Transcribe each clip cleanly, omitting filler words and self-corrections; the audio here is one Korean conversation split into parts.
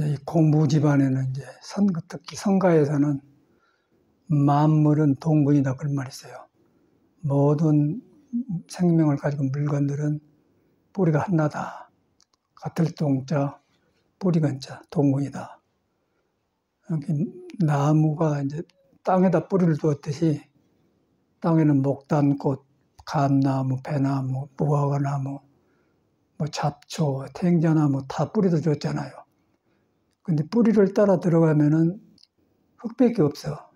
이 공부 집안에는 이제 특히 성가에서는 만물은 동분이다 그런 말이 있어요. 모든 생명을 가지고 물건들은 뿌리가 하나다. 같을 동자, 뿌리 근자, 동분이다. 나무가 이제 땅에다 뿌리를 두었듯이 땅에는 목단꽃, 감나무, 배나무, 무화과나무, 잡초, 탱자나무 다 뿌리도 줬잖아요. 근데 뿌리를 따라 들어가면은 흙밖에 없어.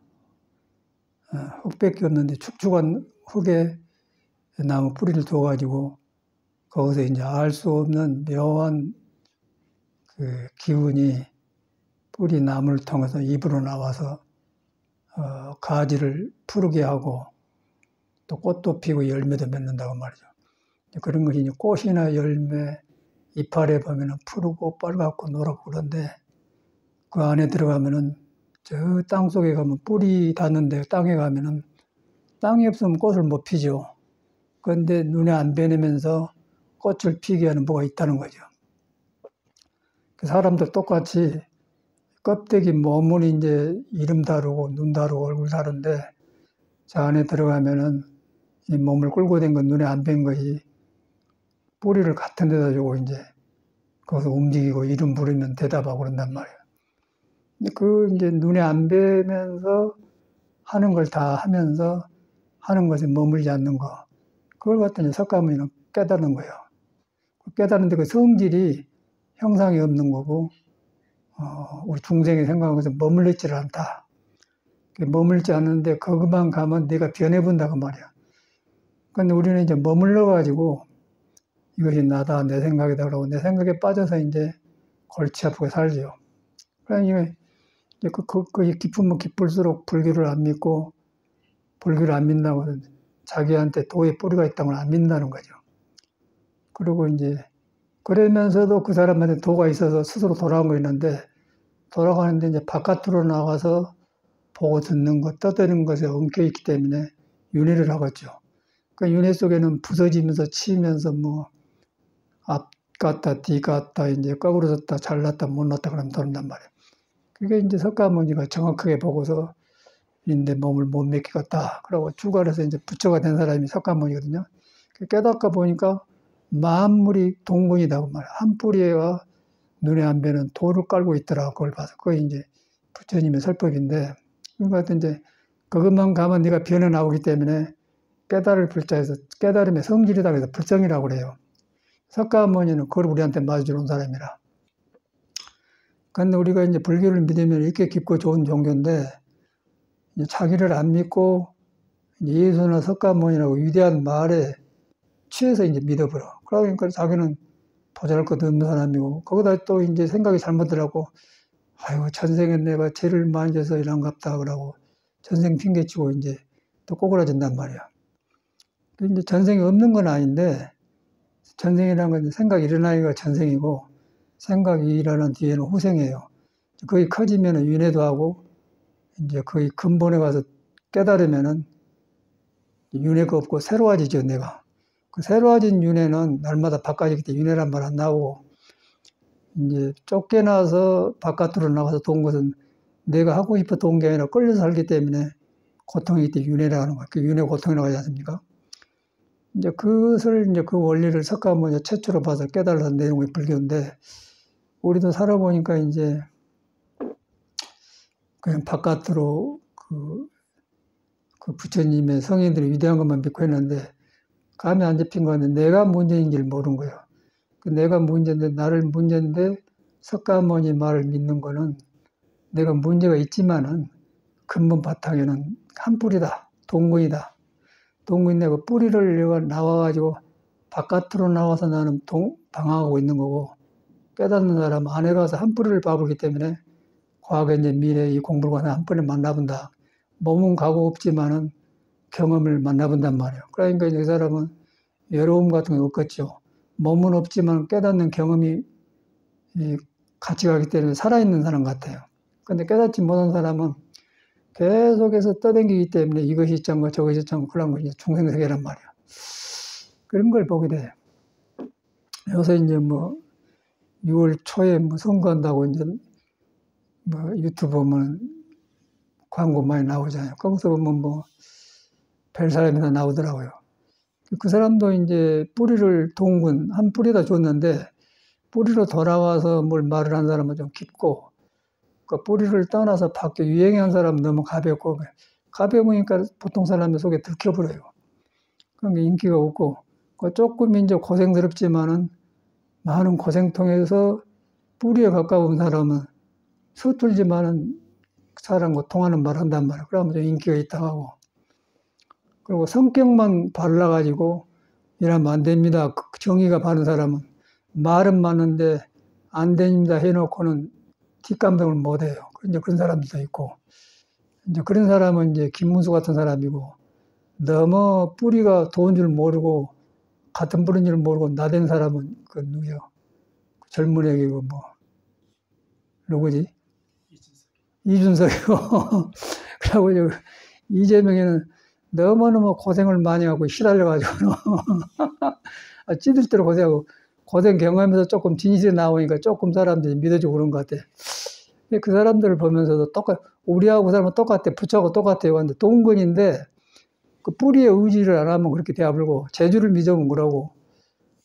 흙밖에 없는데 축축한 흙에 나무 뿌리를 두어가지고 거기서 이제 알 수 없는 묘한 그 기운이 뿌리 나무를 통해서 입으로 나와서 가지를 푸르게 하고 또 꽃도 피고 열매도 맺는다고 말이죠. 그런 것이 이제 꽃이나 열매, 이파리에 보면은 푸르고 빨갛고 노랗고 그런데 그 안에 들어가면은 저 땅 속에 가면 뿌리 닿는데 땅에 가면은 땅이 없으면 꽃을 못 피죠. 그런데 눈에 안 뵈내면서 꽃을 피게 하는 뭐가 있다는 거죠. 사람도 똑같이 껍데기 몸은 이제 이름 다르고 눈 다르고 얼굴 다른데 저 안에 들어가면은 이 몸을 끌고 된 건 눈에 안 뵌 것이 뿌리를 같은 데다 주고 이제 거기서 움직이고 이름 부르면 대답하고 그런단 말이에요. 그 이제 눈에 안 뵈면서 하는 걸 다 하면서 하는 것에 머물지 않는 거. 그걸 갖다 이제 석가모니는 깨달은 거예요. 깨달은데 그 성질이 형상이 없는 거고, 우리 중생이 생각한 것은 머물렀지를 않다. 머물지 않는데 거기만 가면 내가 변해본다고 말이야. 근데 우리는 이제 머물러가지고 이것이 나다, 내 생각이다 그러고 내 생각에 빠져서 이제 골치 아프게 살죠. 그러니까 그 깊으면 깊을수록 불교를 안 믿고 불교를 안 믿는다고 자기한테 도의 뿌리가 있다는 걸 안 믿는다는 거죠. 그리고 이제 그러면서도 그 사람한테 도가 있어서 스스로 돌아온 거 있는데 돌아가는데 이제 바깥으로 나가서 보고 듣는 것, 떠드는 것에 엉켜 있기 때문에 윤회를 하겠죠. 그 윤회 속에는 부서지면서 치면서 앞 갔다 뒤 갔다 이제 거꾸로 섰다 잘났다 못났다 그러면 도는단 말이에요. 그게 이제 석가모니가 정확하게 보고서 인데 몸을 못 맡기겠다. 그러고 출가해서 이제 부처가 된 사람이 석가모니거든요. 깨닫고 보니까 만물이 동분이다 그 말이야. 한 뿌리에가 눈에 안 뵈는 돌을 깔고 있더라. 그걸 봐서 그게 이제 부처님의 설법인데 그러니까 이제 그것만 가면 네가 변해 나오기 때문에 깨달을 불자에서 깨달음의 성질이다 그래서 불성이라고 그래요. 석가모니는 그걸 우리한테 맞아주는 사람이라. 그런데 우리가 이제 불교를 믿으면 이렇게 깊고 좋은 종교인데 이제 자기를 안 믿고 예수나 석가모니라고 위대한 말에 취해서 이제 믿어버려. 그러니까 자기는 도잘 것 없는 사람이고 거기다 또 이제 생각이 잘못되라고 아이고 전생에 내가 죄를 많이 져서 이런갑다 그러고 전생 핑계치고 이제 또 꼬꾸라진단 말이야. 이제 전생이 없는 건 아닌데 전생이라는 건 생각이 일어나기가 전생이고 생각이 일어난 뒤에는 후생이에요. 거의 커지면은 윤회도 하고 이제 거의 근본에 가서 깨달으면은 윤회가 없고 새로워지죠, 내가. 그 새로워진 윤회는 날마다 바꿔지기 때문에 윤회란 말 안 나오고 이제 쫓겨나서 바깥으로 나가서 돈 것은 내가 하고 싶었던 게 아니라 끌려 살기 때문에 고통이 있대 윤회라는 거야. 그 윤회 고통이라고 하지 않습니까? 이제 그것을 이제 그 원리를 석가모니 최초로 봐서 깨달은 내용이 불교인데 우리도 살아보니까 이제 그냥 바깥으로 그 부처님의 성인들이 위대한 것만 믿고 했는데 감이 안 잡힌 거는 내가 문제인 줄 모르는 거예요. 그 내가 문제인데 나를 문제인데 석가모니 말을 믿는 거는 내가 문제가 있지만은 근본 바탕에는 한 뿌리다, 동근이다. 동근이 내가 뿌리를 내가 나와가지고 바깥으로 나와서 나는 방황하고 있는 거고 깨닫는 사람 안에 가서 한 뿌리를 봐보기 때문에 과거 이제 미래 이 공부를 가서 한 번에 만나본다. 몸은 가고 없지만은 경험을 만나본단 말이에요. 그러니까 이 사람은 외로움 같은 게 없겠죠. 몸은 없지만 깨닫는 경험이 같이 가기 때문에 살아있는 사람 같아요. 근데 깨닫지 못한 사람은 계속해서 떠댕기기 때문에 이것이 짱거 저것이 짱거 그런 것이 중생세계란 말이야. 그런 걸 보게 돼. 요새 이제 6월 초에 선거한다고 이제 뭐 유튜브 보면 광고 많이 나오잖아요. 거기서 보면 뭐 별 사람이 다 나오더라고요. 그 사람도 이제 뿌리를 동군 한 뿌리다 줬는데 뿌리로 돌아와서 뭘 말을 한 사람은 좀 깊고 그 뿌리를 떠나서 밖에 유행한 사람은 너무 가볍고 가벼우니까 보통 사람의 속에 들켜버려요. 그런 게 인기가 없고 그 조금 이제 고생스럽지만은 많은 고생 통해서 뿌리에 가까운 사람은 서툴지만은 사람과 통하는 말 한단 말이에요. 그러면 좀 인기가 있다고 하고. 그리고 성격만 발라가지고 이러면 안 됩니다. 정의가 바른 사람은 말은 많은데 안 됩니다 해놓고는 뒷감당을 못 해요. 이제 그런 사람들도 있고. 이제 그런 사람은 이제 김문수 같은 사람이고 너무 뿌리가 좋은 줄 모르고 같은 뿌리인 줄 모르고 나댄 사람은 그 누구요? 젊은 애기고 뭐 누구지? 이준석이고. 그러고 이재명이는 너무너무 고생을 많이 하고 시달려가지고 찌들 대로 고생하고 고생 경험에서 조금 진실이 나오니까 조금 사람들이 믿어주고 그런 것 같아. 그 사람들을 보면서도 우리하고 그 사람은 똑같아. 부처하고 똑같아요. 근데 동근인데 그 뿌리의 의지를 안 하면 그렇게 되어버리고 재주를 믿으면 그러고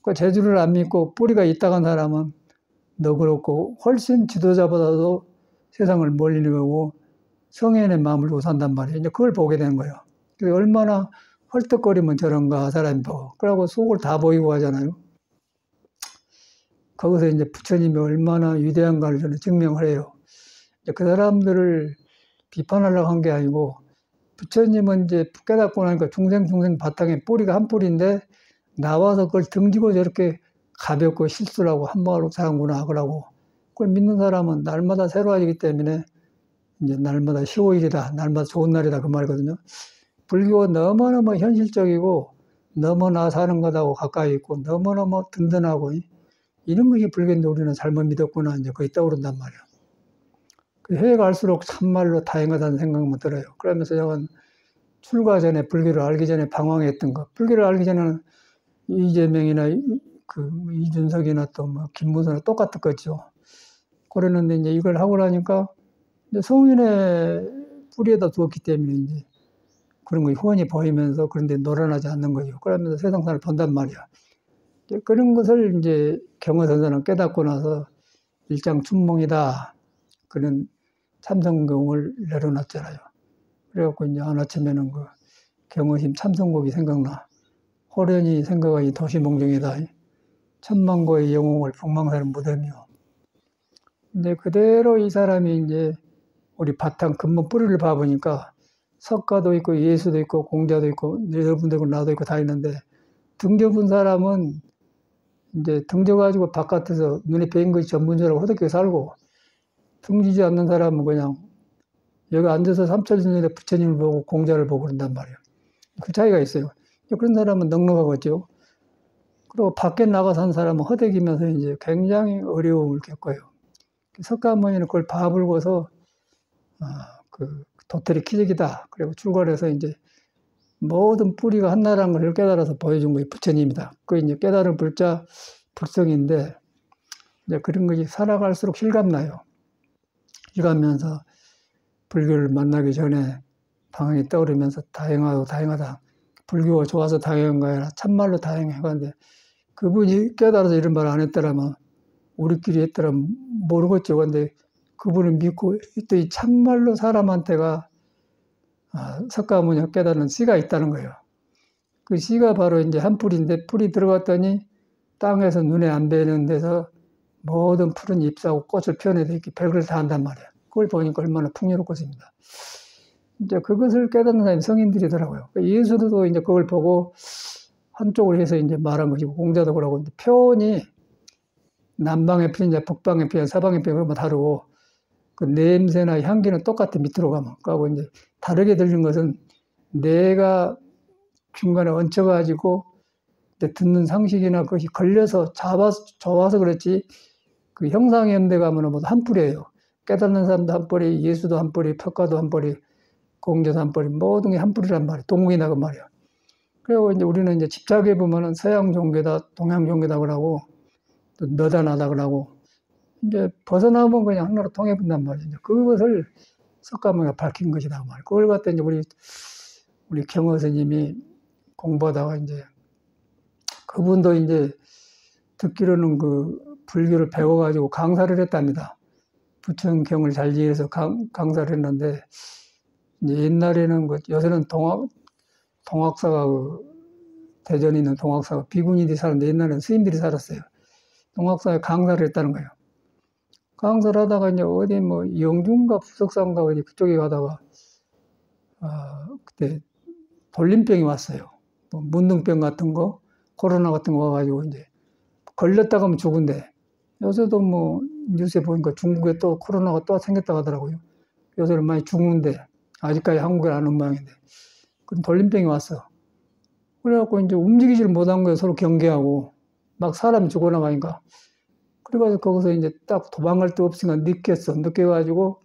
그 재주를 안 믿고 뿌리가 있다간 사람은 너그럽고 훨씬 지도자보다도 세상을 멀리는 거고 성인의 마음을 못 산단 말이에요. 이제 그걸 보게 되는 거예요. 얼마나 헐떡거리면 저런가 사람이 보고 그러고 속을 다 보이고 하잖아요. 거기서 이제 부처님이 얼마나 위대한가를 저는 증명을 해요. 그 사람들을 비판하려고 한 게 아니고 부처님은 이제 깨닫고 나니까 중생 바탕에 뿌리가 한 뿌리인데 나와서 그걸 등지고 저렇게 가볍고 실수를 하고 한마음으로 사는구나 그러고 그걸 믿는 사람은 날마다 새로워지기 때문에 이제 날마다 15일이다 날마다 좋은 날이다 그 말이거든요. 불교가 너무너무 현실적이고 너무나 사는 것하고 가까이 있고 너무너무 든든하고 이런 것이 불교인데 우리는 잘못 믿었구나 이제 거의 떠오른단 말이에요. 해에 갈수록 참말로 다행하다는 생각만 들어요. 그러면서 저는 출가 전에 불교를 알기 전에 방황했던 거. 불교를 알기 전에는 이재명이나 이준석이나 또 뭐 김문수나 똑같았겠죠. 그랬는데 이제 이걸 하고 나니까 이제 성인의 뿌리에다 두었기 때문에 이제 그런 거 훤히 보이면서 그런데 놀아나지 않는 거죠. 그러면서 세상사를 본단 말이야. 그런 것을 이제 경허선사는 깨닫고 나서 일장춘몽이다. 그런 참선공을 내려놨잖아요. 그래갖고 이제 아침에는 그 경허심 참선곡이 생각나. 호련히 생각하니 도시몽정이다. 천만고의 영웅을 폭망사는 무덤이요. 근데 그대로 이 사람이 이제 우리 바탕 근본 뿌리를 봐보니까 석가도 있고 예수도 있고 공자도 있고 여러분들고 나도 있고 다 있는데 등져본 사람은 이제 등져가지고 바깥에서 눈에 뵈인 것이 전문적으로 허덕게 살고 등지지 않는 사람은 그냥 여기 앉아서 3,000년 전에 부처님을 보고 공자를 보고 그런단 말이에요. 그 차이가 있어요. 그런 사람은 넉넉하겠죠. 그리고 밖에 나가 산 사람은 허덕이면서 이제 굉장히 어려움을 겪어요. 석가모니는 그걸 봐불고서 그 도토리 키재기다. 그리고 출가해서 이제 모든 뿌리가 하나라는 걸 깨달아서 보여준 거예요. 부처님이다. 그 이제 깨달은 불자 불성인데 이제 그런 것이 살아갈수록 실감나요. 실감면서 불교를 만나기 전에 방황이 떠오르면서 다행하다. 불교가 좋아서 다행한 거야. 아니라 참말로 다행해. 그런데 그분이 깨달아서 이런 말 안 했더라면 우리끼리 했더라면 모르겠죠. 그런데 그분을 믿고 또 참말로 사람한테가 석가모니가 깨달은 씨가 있다는 거예요. 그 씨가 바로 이제 한 풀인데 풀이 들어갔더니 땅에서 눈에 안 뵈는 데서 모든 푸른 잎사고 꽃을 피워내서 이렇게 별걸 다 한단 말이에요. 그걸 보니까 얼마나 풍요롭겠습니다. 이제 그것을 깨닫는 사람이 성인들이더라고요. 예수도 이제 그걸 보고 한쪽으로 해서 이제 말한 것이고 공자도 그러고 표현이 남방의 표현이냐 북방의 표현, 서방의 표현은 다르고 그 냄새나 향기는 똑같아 밑으로 가면. 그하고 이제 다르게 들리는 것은 내가 중간에 얹혀가지고 듣는 상식이나 그것이 걸려서 좋아서 그렇지 그 형상의 연대 가면은 모두 한 뿌리예요. 깨닫는 사람도 한 뿌리, 예수도 한 뿌리, 평가도 한 뿌리, 공자도 한 뿌리, 모든 게 한 뿌리란 말이에요. 동국이나 그 말이야. 그리고 이제 우리는 이제 집착해 보면은 서양 종교다, 동양 종교다 그러고 또 너다 나다 그러고 이제 벗어나면 그냥 하나로 통해본단 말이죠. 그것을 석가모니가 밝힌 것이다 말. 그걸 갖다 이제 우리 경허 스님이 공부하다가 이제 그분도 이제 듣기로는 그 불교를 배워가지고 강사를 했답니다. 부처경을 잘 이해해서 강사를 했는데 이제 옛날에는 요새는 동학사가 대전에 있는 동학사가 비구니들이 살았는데 옛날에는 스님들이 살았어요. 동학사에 강사를 했다는 거예요. 강사를 하다가 이제 어디 영준가 부석사인가 어디 그쪽에 가다가 그때 돌림병이 왔어요. 문둥병 같은 거, 코로나 같은 거 와가지고 이제 걸렸다가 하면 죽은데 요새도 뉴스에 보니까 중국에 또 코로나가 또 생겼다고 하더라고요. 요새는 많이 죽는데 아직까지 한국에 안 온 모양인데 그럼 돌림병이 왔어. 그래갖고 이제 움직이질 못한 거예요. 서로 경계하고 막 사람이 죽어나가니까. 그래가지고 거기서 이제 딱 도망갈 데 없으니까 느껴가지고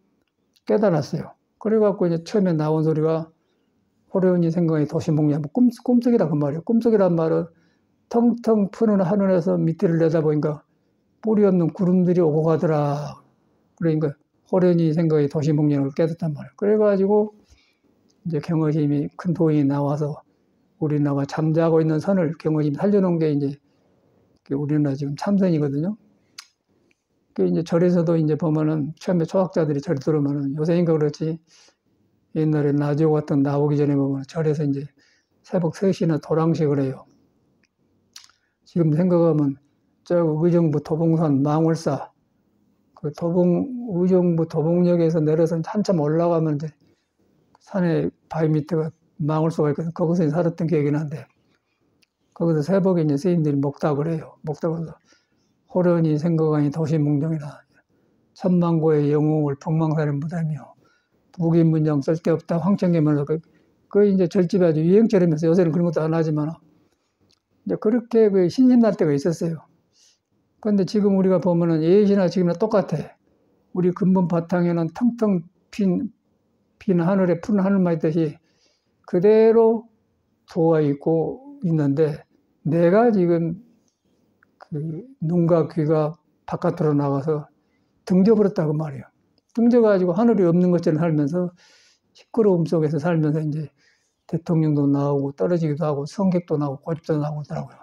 깨달았어요. 그래갖고 이제 처음에 나온 소리가 호련히 생각이 도시몽량, 꿈속이라 그 말이에요. 꿈속이란 말은 텅텅 푸는 하늘에서 밑을 내다보니까 뿌리 없는 구름들이 오고 가더라. 그러니까 호련히 생각이 도시몽량을 깨닫단 말이에요. 그래가지고 이제 경허심이 큰 도인이 나와서 우리나라가 잠자고 있는 선을 경허심이 살려놓은 게 이제 우리나라 지금 참선이거든요. 그 이제 절에서도 이제 보면은 처음에 초학자들이 절 들어오면은 요새인가 그렇지 옛날에 나지오 같은 나오기 전에 보면 절에서 이제 새벽 3시나 도랑식을 해요. 지금 생각하면 저 의정부 도봉산 망월사 그 의정부 도봉역에서 내려서 한참 올라가면 이제 산에 바위 밑에가 망월소가 있거든. 거기서 살았던 기억이 나는데 거기서 새벽에 이제 스님들이 목탁을 해요. 목탁을 해서 호련히 생각하니 도시몽정이라 천만고의 영웅을 북망산에 묻으며 무기문장 쓸데없다 황천계면서 그 이제 절집에 아주 유행처럼해서 요새는 그런 것도 안 하지만 이제 그렇게 그 신심날 때가 있었어요. 그런데 지금 우리가 보면은 예시나 지금이나 똑같아. 우리 근본 바탕에는 텅텅 빈 하늘에 푸른 하늘만 있듯이 그대로 도와 있고 있는데 내가 지금 그 눈과 귀가 바깥으로 나가서 등져버렸다고 말이에요. 등져가지고 하늘이 없는 것처럼 살면서 시끄러움 속에서 살면서 이제 대통령도 나오고 떨어지기도 하고 성객도 나오고 고집도 나오고 하더라고요.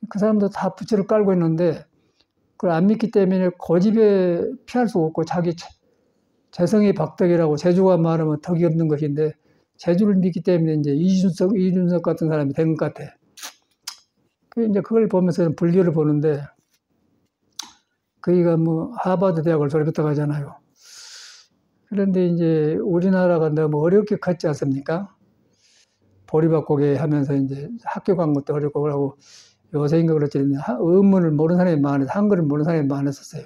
그 사람도 다 부채를 깔고 있는데 그걸 안 믿기 때문에 고집에 피할 수 없고 자기 재성이 박덕이라고 재주가 많으면 덕이 없는 것인데 재주를 믿기 때문에 이제 이준석 같은 사람이 된 것 같아. 이제 그걸 보면서 불교를 보는데 그이가 하버드 대학을 졸업했다고 하잖아요. 그런데 이제 우리나라가 너무 어렵게 컸지 않습니까? 보리밥고개 하면서 이제 학교 간 것도 어렵고 그러고 요새인가 그렇지 의문을 모르는 사람이 많아서 한글을 모르는 사람이 많았었어요.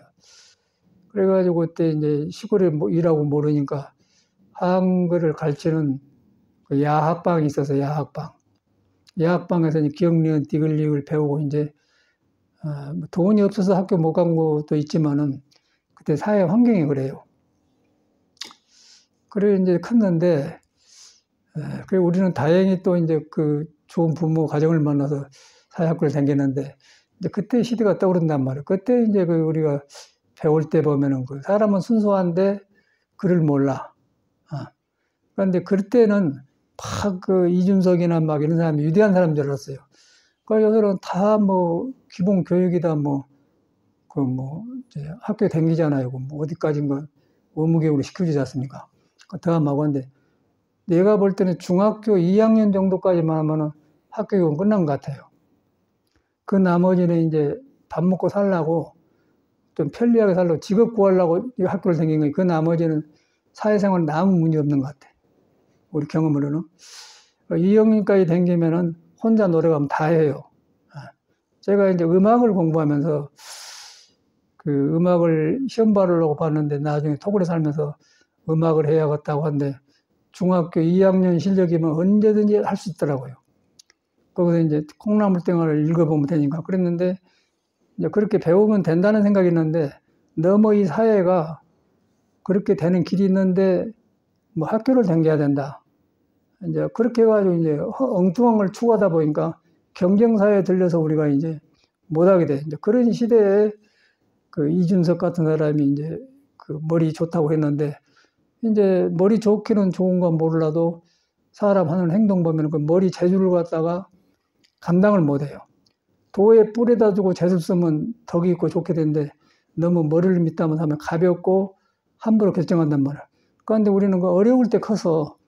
그래가지고 그때 이제 시골에 일하고 모르니까 한글을 가르치는 그 야학방이 있어서 야학방에서 이제 기억리은 디글리을 배우고 이제 돈이 없어서 학교 못 간 것도 있지만은 그때 사회 환경이 그래요. 그래 이제 컸는데 그래 우리는 다행히 또 이제 그 좋은 부모 가정을 만나서 사회학교를 다녔는데 이제 그때 시대가 떠오른단 말이에요. 그때 이제 그 우리가 배울 때 보면은 그 사람은 순수한데 글을 몰라. 그런데 그때는 막 그 이준석이나 막 이런 사람이 위대한 사람인 줄 알았어요. 그러니까 요새는 다 기본 교육이다 이제 학교에 다니잖아요. 어디까지인가 의무교육을 시켜주지 않습니까? 더하고 한데 내가 볼 때는 중학교 2학년 정도까지만 하면은 학교 교육은 끝난 것 같아요. 그 나머지는 이제 밥 먹고 살라고 좀 편리하게 살라고 직업 구하려고 이 학교를 다닌 거예요. 그 나머지는 사회생활은 아무 문제 없는 것 같아. 우리 경험으로는. 2학년까지 다니면은 혼자 노래가면 다 해요. 제가 이제 음악을 공부하면서 그 음악을 시험 봐려고 봤는데 나중에 토굴에 살면서 음악을 해야겠다고 하는데 중학교 2학년 실력이면 언제든지 할 수 있더라고요. 거기서 이제 콩나물땡을 읽어보면 되니까 그랬는데 이제 그렇게 배우면 된다는 생각이 있는데 너무 이 사회가 그렇게 되는 길이 있는데 학교를 다녀야 된다. 이제 그렇게 해가지고 이제 엉뚱한 걸 추구하다 보니까 경쟁사회에 들려서 우리가 이제 못하게 돼. 이제 그런 시대에 그 이준석 같은 사람이 이제 그 머리 좋다고 했는데, 이제 머리 좋기는 좋은 건 몰라도 사람 하는 행동 보면 그 머리 재주를 갖다가 감당을 못 해요. 도에 뿔에다 주고 재수 쓰면 덕이 있고 좋게 되는데, 너무 머리를 밑담아 하면 가볍고 함부로 결정한단 말이야. 그런데 우리는 그 어려울 때 커서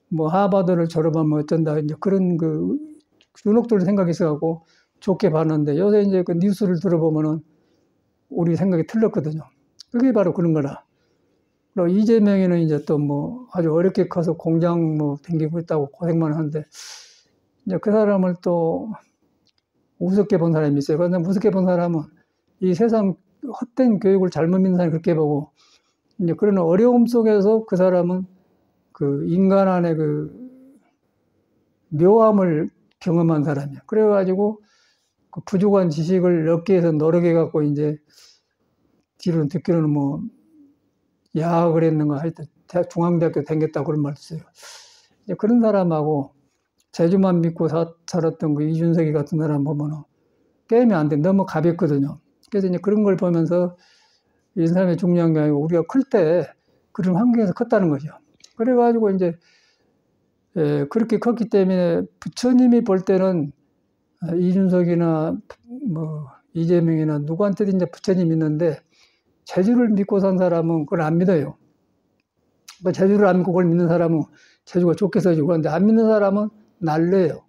뭐 하버드를 졸업하면 어쩐다, 이제 그런 그 유혹들 생각이 있어갖고 좋게 봤는데, 요새 이제 그 뉴스를 들어보면은 우리 생각이 틀렸거든요. 그게 바로 그런 거라. 그리고 이재명이는 이제 또 뭐 아주 어렵게 커서 공장 뭐 댕기고 있다고 고생만 하는데, 이제 그 사람을 또 우습게 본 사람이 있어요. 그런데 우습게 본 사람은 이 세상 헛된 교육을 잘못 믿는 사람이 그렇게 보고, 이제 그런 어려움 속에서 그 사람은 그 인간 안에 그 묘함을 경험한 사람이야. 그래가지고 그 부족한 지식을 얻기 위해서 노력해갖고 이제 뒤로는 듣기로는 뭐 야학을 했는가 하여튼 중앙대학교 다녔다고 그런 말도 있어요. 이제 그런 사람하고 재주만 믿고 살았던 그 이준석이 같은 사람 보면은 게임이 안 돼. 너무 가볍거든요. 그래서 이제 그런 걸 보면서 이 사람이 중요한 게 아니고 우리가 클 때 그런 환경에서 컸다는 거죠. 그래가지고 이제 그렇게 컸기 때문에 부처님이 볼 때는 이준석이나 뭐 이재명이나 누구한테든 이제 부처님 있는데, 재주를 믿고 산 사람은 그걸 안 믿어요. 뭐 재주를 안 믿고 그걸 믿는 사람은 재주가 좋게 써지고, 그런데 안 믿는 사람은 날래요.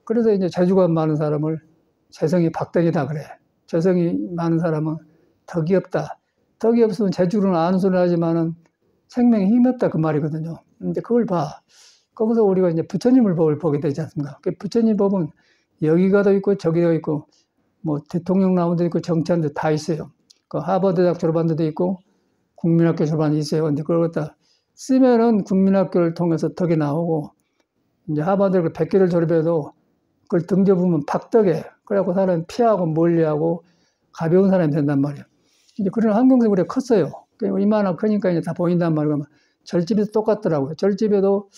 그래서 이제 재주가 많은 사람을 재성이 박덕이다 그래. 재성이 많은 사람은 덕이 없다. 덕이 없으면 재주는 아는 소리 하지만은 생명에 힘이 없다 그 말이거든요. 근데 그걸 봐. 거기서 우리가 이제 부처님을 보게 되지 않습니까? 그 부처님 보면 여기가 더 있고 저기가 있고 뭐 대통령 나온 데 있고 정치한 데 다 있어요. 그 하버드 대학 졸업한 데도 있고 국민학교 졸업한 데 있어요. 근데 그걸 갖다 쓰면은 국민학교를 통해서 덕이 나오고, 이제 하버드 100개를 졸업해도 그걸 등져보면 박덕에, 그래갖고 사람이 피하고 멀리하고 가벼운 사람이 된단 말이에요. 이제 그런 환경에서 우리가 컸어요. 이만한 크니까 이제 다 보인단 말이에요. 절집에도 똑같더라고요. 절집에도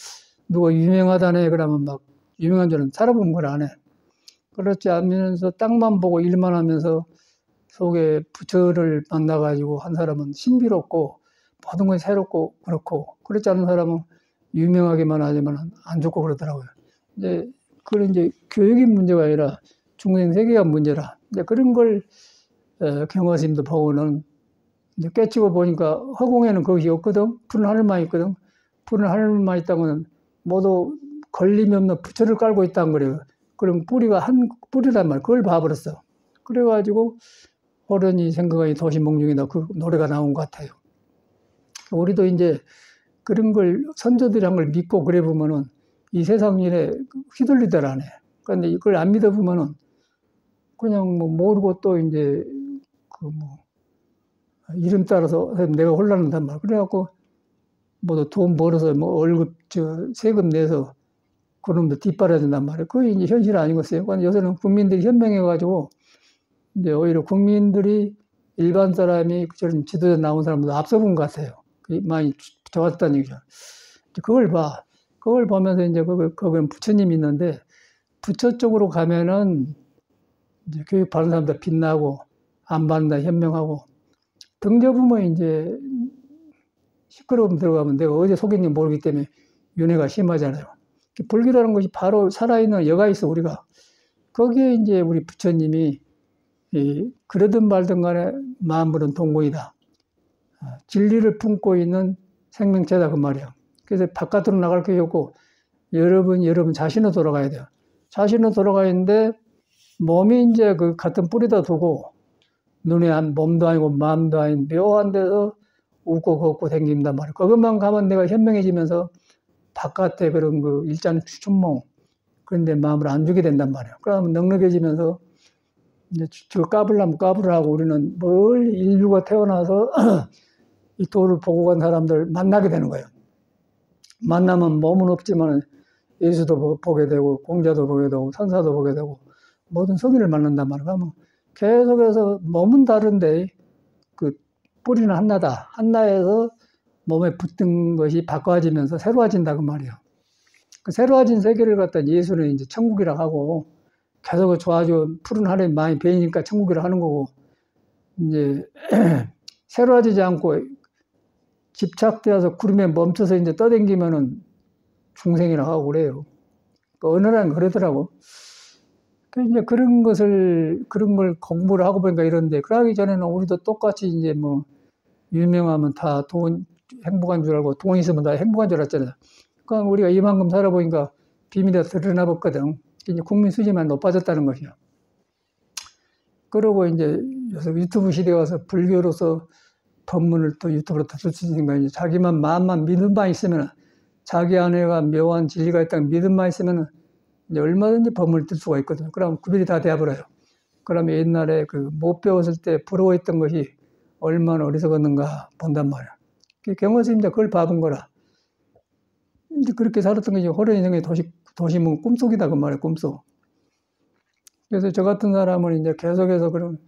누가 유명하다네 그러면 막 유명한 줄은 살아본 걸 안 해. 그렇지 않으면서 땅만 보고 일만 하면서 속에 부처를 만나가지고 한 사람은 신비롭고 모든 건 새롭고 그렇고, 그렇지 않은 사람은 유명하게만 하지만 안 좋고 그러더라고요. 이제 그런 이제 교육의 문제가 아니라 중생 세계관 문제라. 이제 그런 걸 경화심도 보고는 이제 깨치고 보니까 허공에는 그것이 없거든. 푸른 하늘만 있거든. 푸른 하늘만 있다고는 모두 걸림이 없는 부처를 깔고 있다는 거래요. 그럼 뿌리가 한 뿌리란 말, 그걸 봐버렸어. 그래가지고 호련히 생각하니 도시몽중이다 그 노래가 나온 것 같아요. 우리도 이제 그런 걸 선조들이 한 걸 믿고 그래 보면은 이 세상 일에 휘둘리들 안 해. 그런데 이걸 안 믿어 보면은 그냥 뭐 모르고 또 이제 그 뭐 이름 따라서 내가 혼란한단 말. 그래갖고 뭐 돈 벌어서 뭐 월급 세금 내서 그놈도 뒷바라야 된단 말이에요. 그게 이제 현실 아니겠어요? 그런데 요새는 국민들이 현명해가지고 이제 오히려 국민들이 일반 사람이 저런 지도자 나온 사람보다 앞서본 것 같아요. 많이 좋았다는 얘기죠. 그걸 봐. 그걸 보면서 이제 거기는 부처님이 있는데, 부처 쪽으로 가면은 이제 교육 받는 사람들 빛나고 안 받는다 현명하고, 등져보면 이제 시끄러움 들어가면 내가 어디에 속인지 모르기 때문에 윤회가 심하잖아요. 불교라는 것이 바로 살아있는 여가 있어 우리가. 거기에 이제 우리 부처님이 그러든 말든 간에 만물은 동공이다. 진리를 품고 있는 생명체다 그 말이에요. 그래서 바깥으로 나갈 게 없고 여러분 자신으로 돌아가야 돼요. 자신으로 돌아가 있는데 몸이 이제 그 같은 뿌리다 두고 눈에 한 몸도 아니고 마음도 아닌 묘한 데서 웃고 걷고 댕긴단 말이에요. 그것만 가면 내가 현명해지면서 바깥에 그런 그 일잔 춘몽 그런데 마음을 안 주게 된단 말이에요. 그러면 넉넉해지면서 이제 저 까불라면 까불하고 우리는 멀리 인류가 태어나서 이 도를 보고 간 사람들 만나게 되는 거예요. 만나면 몸은 없지만 예수도 보게 되고 공자도 보게 되고 선사도 보게 되고 모든 성인을 만난단 말이에요. 그러면 계속해서 몸은 다른데 그 뿌리는 한나다. 한나에서 몸에 붙은 것이 바꿔지면서 새로워진다 그 말이에요. 그 새로워진 세계를 갖다 예수는 이제 천국이라고 하고, 계속 좋아지고 푸른 하늘이 많이 베이니까 천국이라고 하는 거고, 이제 새로워지지 않고 집착되어서 구름에 멈춰서 이제 떠댕기면은 중생이라고 하고 그래요. 언어라는 그러더라고. 이제 그런 걸 공부를 하고 보니까 이런데, 그러기 전에는 우리도 똑같이 이제 뭐, 유명하면 다 행복한 줄 알고, 돈 있으면 다 행복한 줄 알았잖아요. 그러니까 우리가 이만큼 살아보니까 비밀이 드러나 봤거든. 이제 국민 수준만 높아졌다는 것이요. 그러고 이제 유튜브 시대에 와서 불교로서 법문을 또 유튜브로 다 듣으니까 이제 자기만 마음만 믿음만 있으면, 자기 안에가 묘한 진리가 있다는 믿음만 있으면 이제 얼마든지 법문을 들 수가 있거든요. 그럼 구별이 다 되어버려요. 그러면 옛날에 그 못 배웠을 때 부러워했던 것이 얼마나 어리석었는가 본단 말이야. 경허스님도 그걸 봐본 거라. 이제 그렇게 살았던 것이 호래 인생의 도심은 꿈속이다 그 말이야, 꿈속. 그래서 저 같은 사람은 이제 계속해서 그런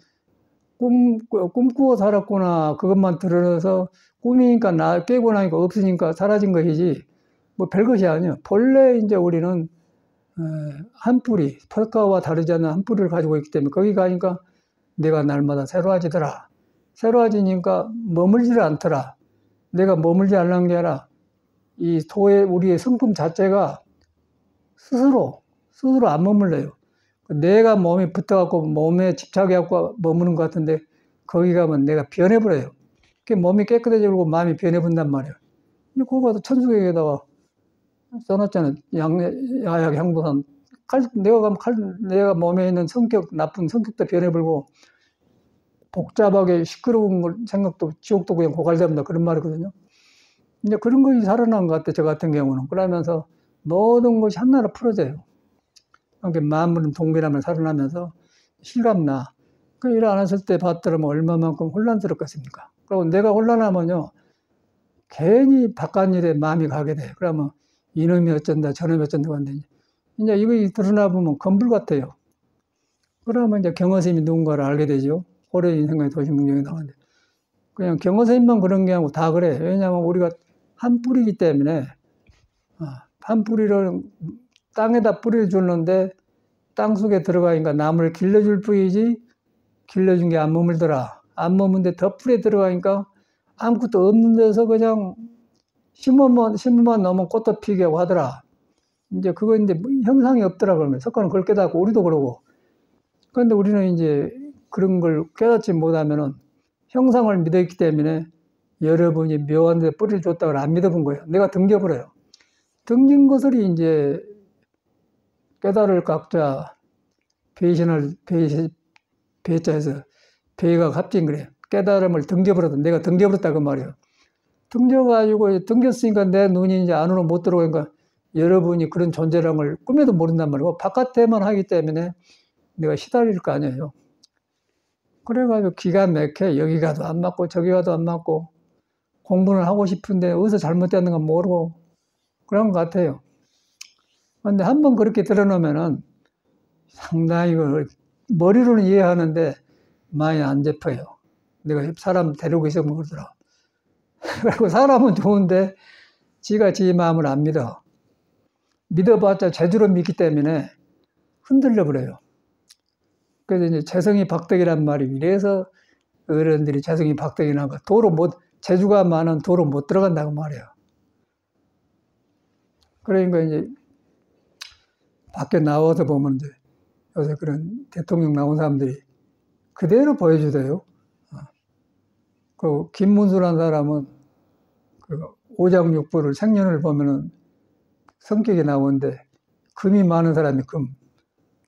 꿈꾸고 살았구나 그것만 들어서 꿈이니까 깨고 나니까 없으니까 사라진 것이지 뭐 별것이 아니에요. 본래 이제 우리는 한 뿌리, 펄가와 다르지 않는 한 뿌리를 가지고 있기 때문에 거기 가니까 내가 날마다 새로워지더라. 새로워지니까 머물지를 않더라. 내가 머물지 않는 게 아니라 이 우리의 성품 자체가 스스로 안 머물러요. 내가 몸에 붙어갖고 몸에 집착해갖고 머무는 것 같은데 거기 가면 내가 변해버려요. 몸이 깨끗해지고 마음이 변해본단 말이에요. 그거 가서 천수경에다가 써놨잖아요. 야약 향도산. 내가 가면 내가 몸에 있는 나쁜 성격도 변해버리고 복잡하게 시끄러운 생각도 지옥도 그냥 고갈됩니다. 그런 말이거든요. 이제 그런 것이 살아난 것 같아요. 저 같은 경우는. 그러면서 모든 것이 한나라 풀어져요. 그러니까 만물은 동밀함을 살아나면서 실감나. 그 일 안 했을 때 봤더라면 얼마만큼 혼란스럽겠습니까? 그리고 내가 혼란하면요. 괜히 바깥 일에 마음이 가게 돼. 그러면 이놈이 어쩐다, 저놈이 어쩐다 하는데 이제 이거 드러나 보면 건불 같아요. 그러면 이제 경허스님이 누군가를 알게 되죠. 호래 인생의 도시문경에 나오는데. 그냥 경허스님만 그런 게 아니고 다 그래. 왜냐하면 우리가 한 뿌리이기 때문에 한 뿌리를 땅에다 뿌리를 줬는데 땅 속에 들어가니까 나무를 길러줄 뿐이지 길러준 게 안 머물더라. 안 머문데 더 뿌리에 들어가니까 아무것도 없는 데서 그냥 심으면 너무 꽃도 피게 하고 하더라. 이제 그거 이제 형상이 없더라 그러면 석가는 그걸 깨닫고 우리도 그러고. 그런데 우리는 이제 그런 걸 깨닫지 못하면은 형상을 믿었기 때문에 여러분이 묘한 데 뿌리를 줬다고 안 믿어본 거예요. 내가 등져버려요. 등진 것을 이제 깨달을 각자 배자에서 배가 갑진 그래. 깨달음을 등져버렸다. 내가 등져버렸다 그 말이에요. 등져가지고 등졌으니까 내 눈이 이제 안으로 못 들어가니까 여러분이 그런 존재라는 걸 꿈에도 모른단 말이고 바깥에만 하기 때문에 내가 시달릴 거 아니에요. 그래가지고 기가 막혀. 여기 가도 안 맞고 저기 가도 안 맞고 공부는 하고 싶은데 어디서 잘못됐는가 모르고 그런 것 같아요. 그런데 한번 그렇게 들어놓으면은 상당히 머리로는 이해하는데 많이 안 잡혀요. 내가 사람 데리고 있으면 그러더라. 그리고 사람은 좋은데 지가 지 마음을 안 믿어. 믿어봤자 제대로 믿기 때문에 흔들려 버려요. 그래서 이제 재성이 박덕이란 말이 이래서 어른들이 재성이 박덕이라는 거 재주가 많은 도로 못 들어간다고 말이에요. 그러니까 이제 밖에 나와서 보면 이제 요새 그런 대통령 나온 사람들이 그대로 보여주대요. 그 김문수라는 사람은 그 오장육부를 생년을 보면은 성격이 나오는데 금이 많은 사람이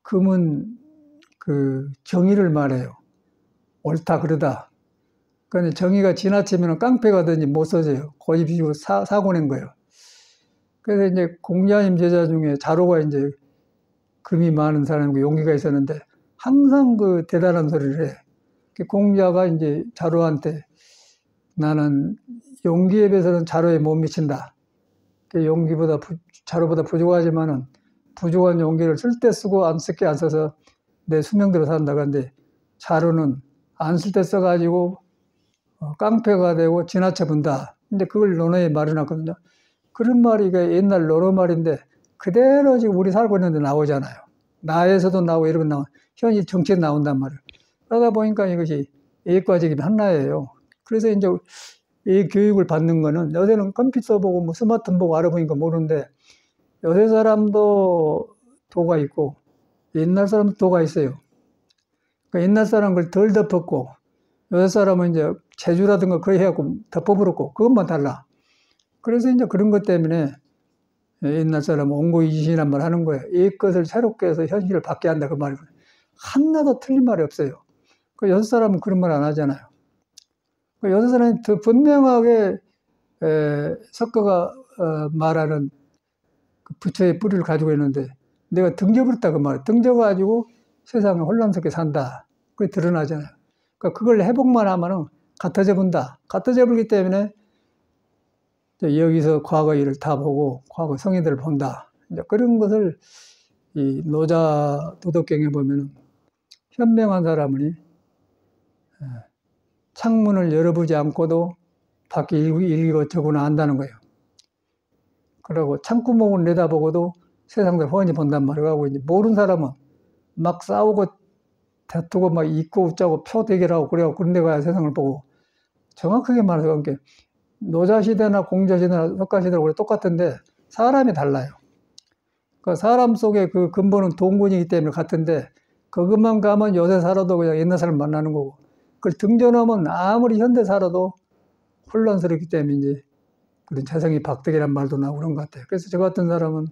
금은 그 정의를 말해요. 옳다 그러다. 그런데 정의가 지나치면 깡패가 되니 못 써져요. 고집이고 사고 낸 거예요. 그래서 이제 공자님 제자 중에 자로가 이제 금이 많은 사람이고 용기가 있었는데 항상 그 대단한 소리를 해. 공자가 이제 자로한테 나는 용기에 비해서는 자로에 못 미친다. 자로보다 부족하지만은 부족한 용기를 쓸 때 쓰고 안 쓸 게 안 써서 내 수명대로 산다. 그런데 자로는 안 쓸 때 써가지고 깡패가 되고 지나쳐 본다. 근데 그걸 논어에 말해놨거든요. 그런 말이 옛날 논어 말인데 그대로 지금 우리 살고 있는데 나오잖아요. 나에서도 나오고 이런 거 현실 정치에 나온단 말이에요. 그러다 보니까 이것이 예과 적입이 하나예요. 그래서 이제 이 교육을 받는 거는 요새는 컴퓨터 보고 뭐 스마트폰 보고 알아보니까 모르는데 요새 사람도 도가 있고 옛날 사람도 도가 있어요. 그러니까 옛날 사람은 그걸 덜 덮었고 요새 사람은 이제 재주라든가 그거 해갖고 덮어버렸고 그것만 달라. 그래서 이제 그런 것 때문에 옛날 사람은 옹고이진이란 말 하는 거예요. 이 것을 새롭게 해서 현실을 받게 한다 그 말이에요. 하나도 틀린 말이 없어요. 그 여섯 사람은 그런 말 안 하잖아요. 그 여섯 사람이 더 분명하게 석가가 말하는 그 부처의 뿌리를 가지고 있는데 내가 등져버렸다 그 말이에요. 등져가지고 세상을 혼란스럽게 산다. 그게 드러나잖아요. 그러니까 그걸 회복만 하면은 갖다 버린다. 갖다 버리기 때문에 여기서 과거 일을 다 보고 과거 성인들을 본다. 이제 그런 것을 이 노자 도덕경에 보면은 현명한 사람은 창문을 열어보지 않고도 밖에 일거저거나 안다는 거예요. 그리고 창구멍을 내다보고도 세상을 훤히 본단 말이에요. 이제 모르는 사람은 막 싸우고 다투고 막 잊고 웃자고 표 대결하고 그래요. 그런 데 가야 세상을 보고 정확하게 말해서 그러니까 노자시대나 공자시대나 석가시대나 우리 똑같은데 사람이 달라요. 그 사람 속에 그 근본은 동군이기 때문에 같은데 그것만 가면 요새 살아도 그냥 옛날 사람 만나는 거고 그걸 등져놓으면 아무리 현대 살아도 혼란스럽기 때문에 이제 그런 재성이 박덕이란 말도 나오고 그런 것 같아요. 그래서 저 같은 사람은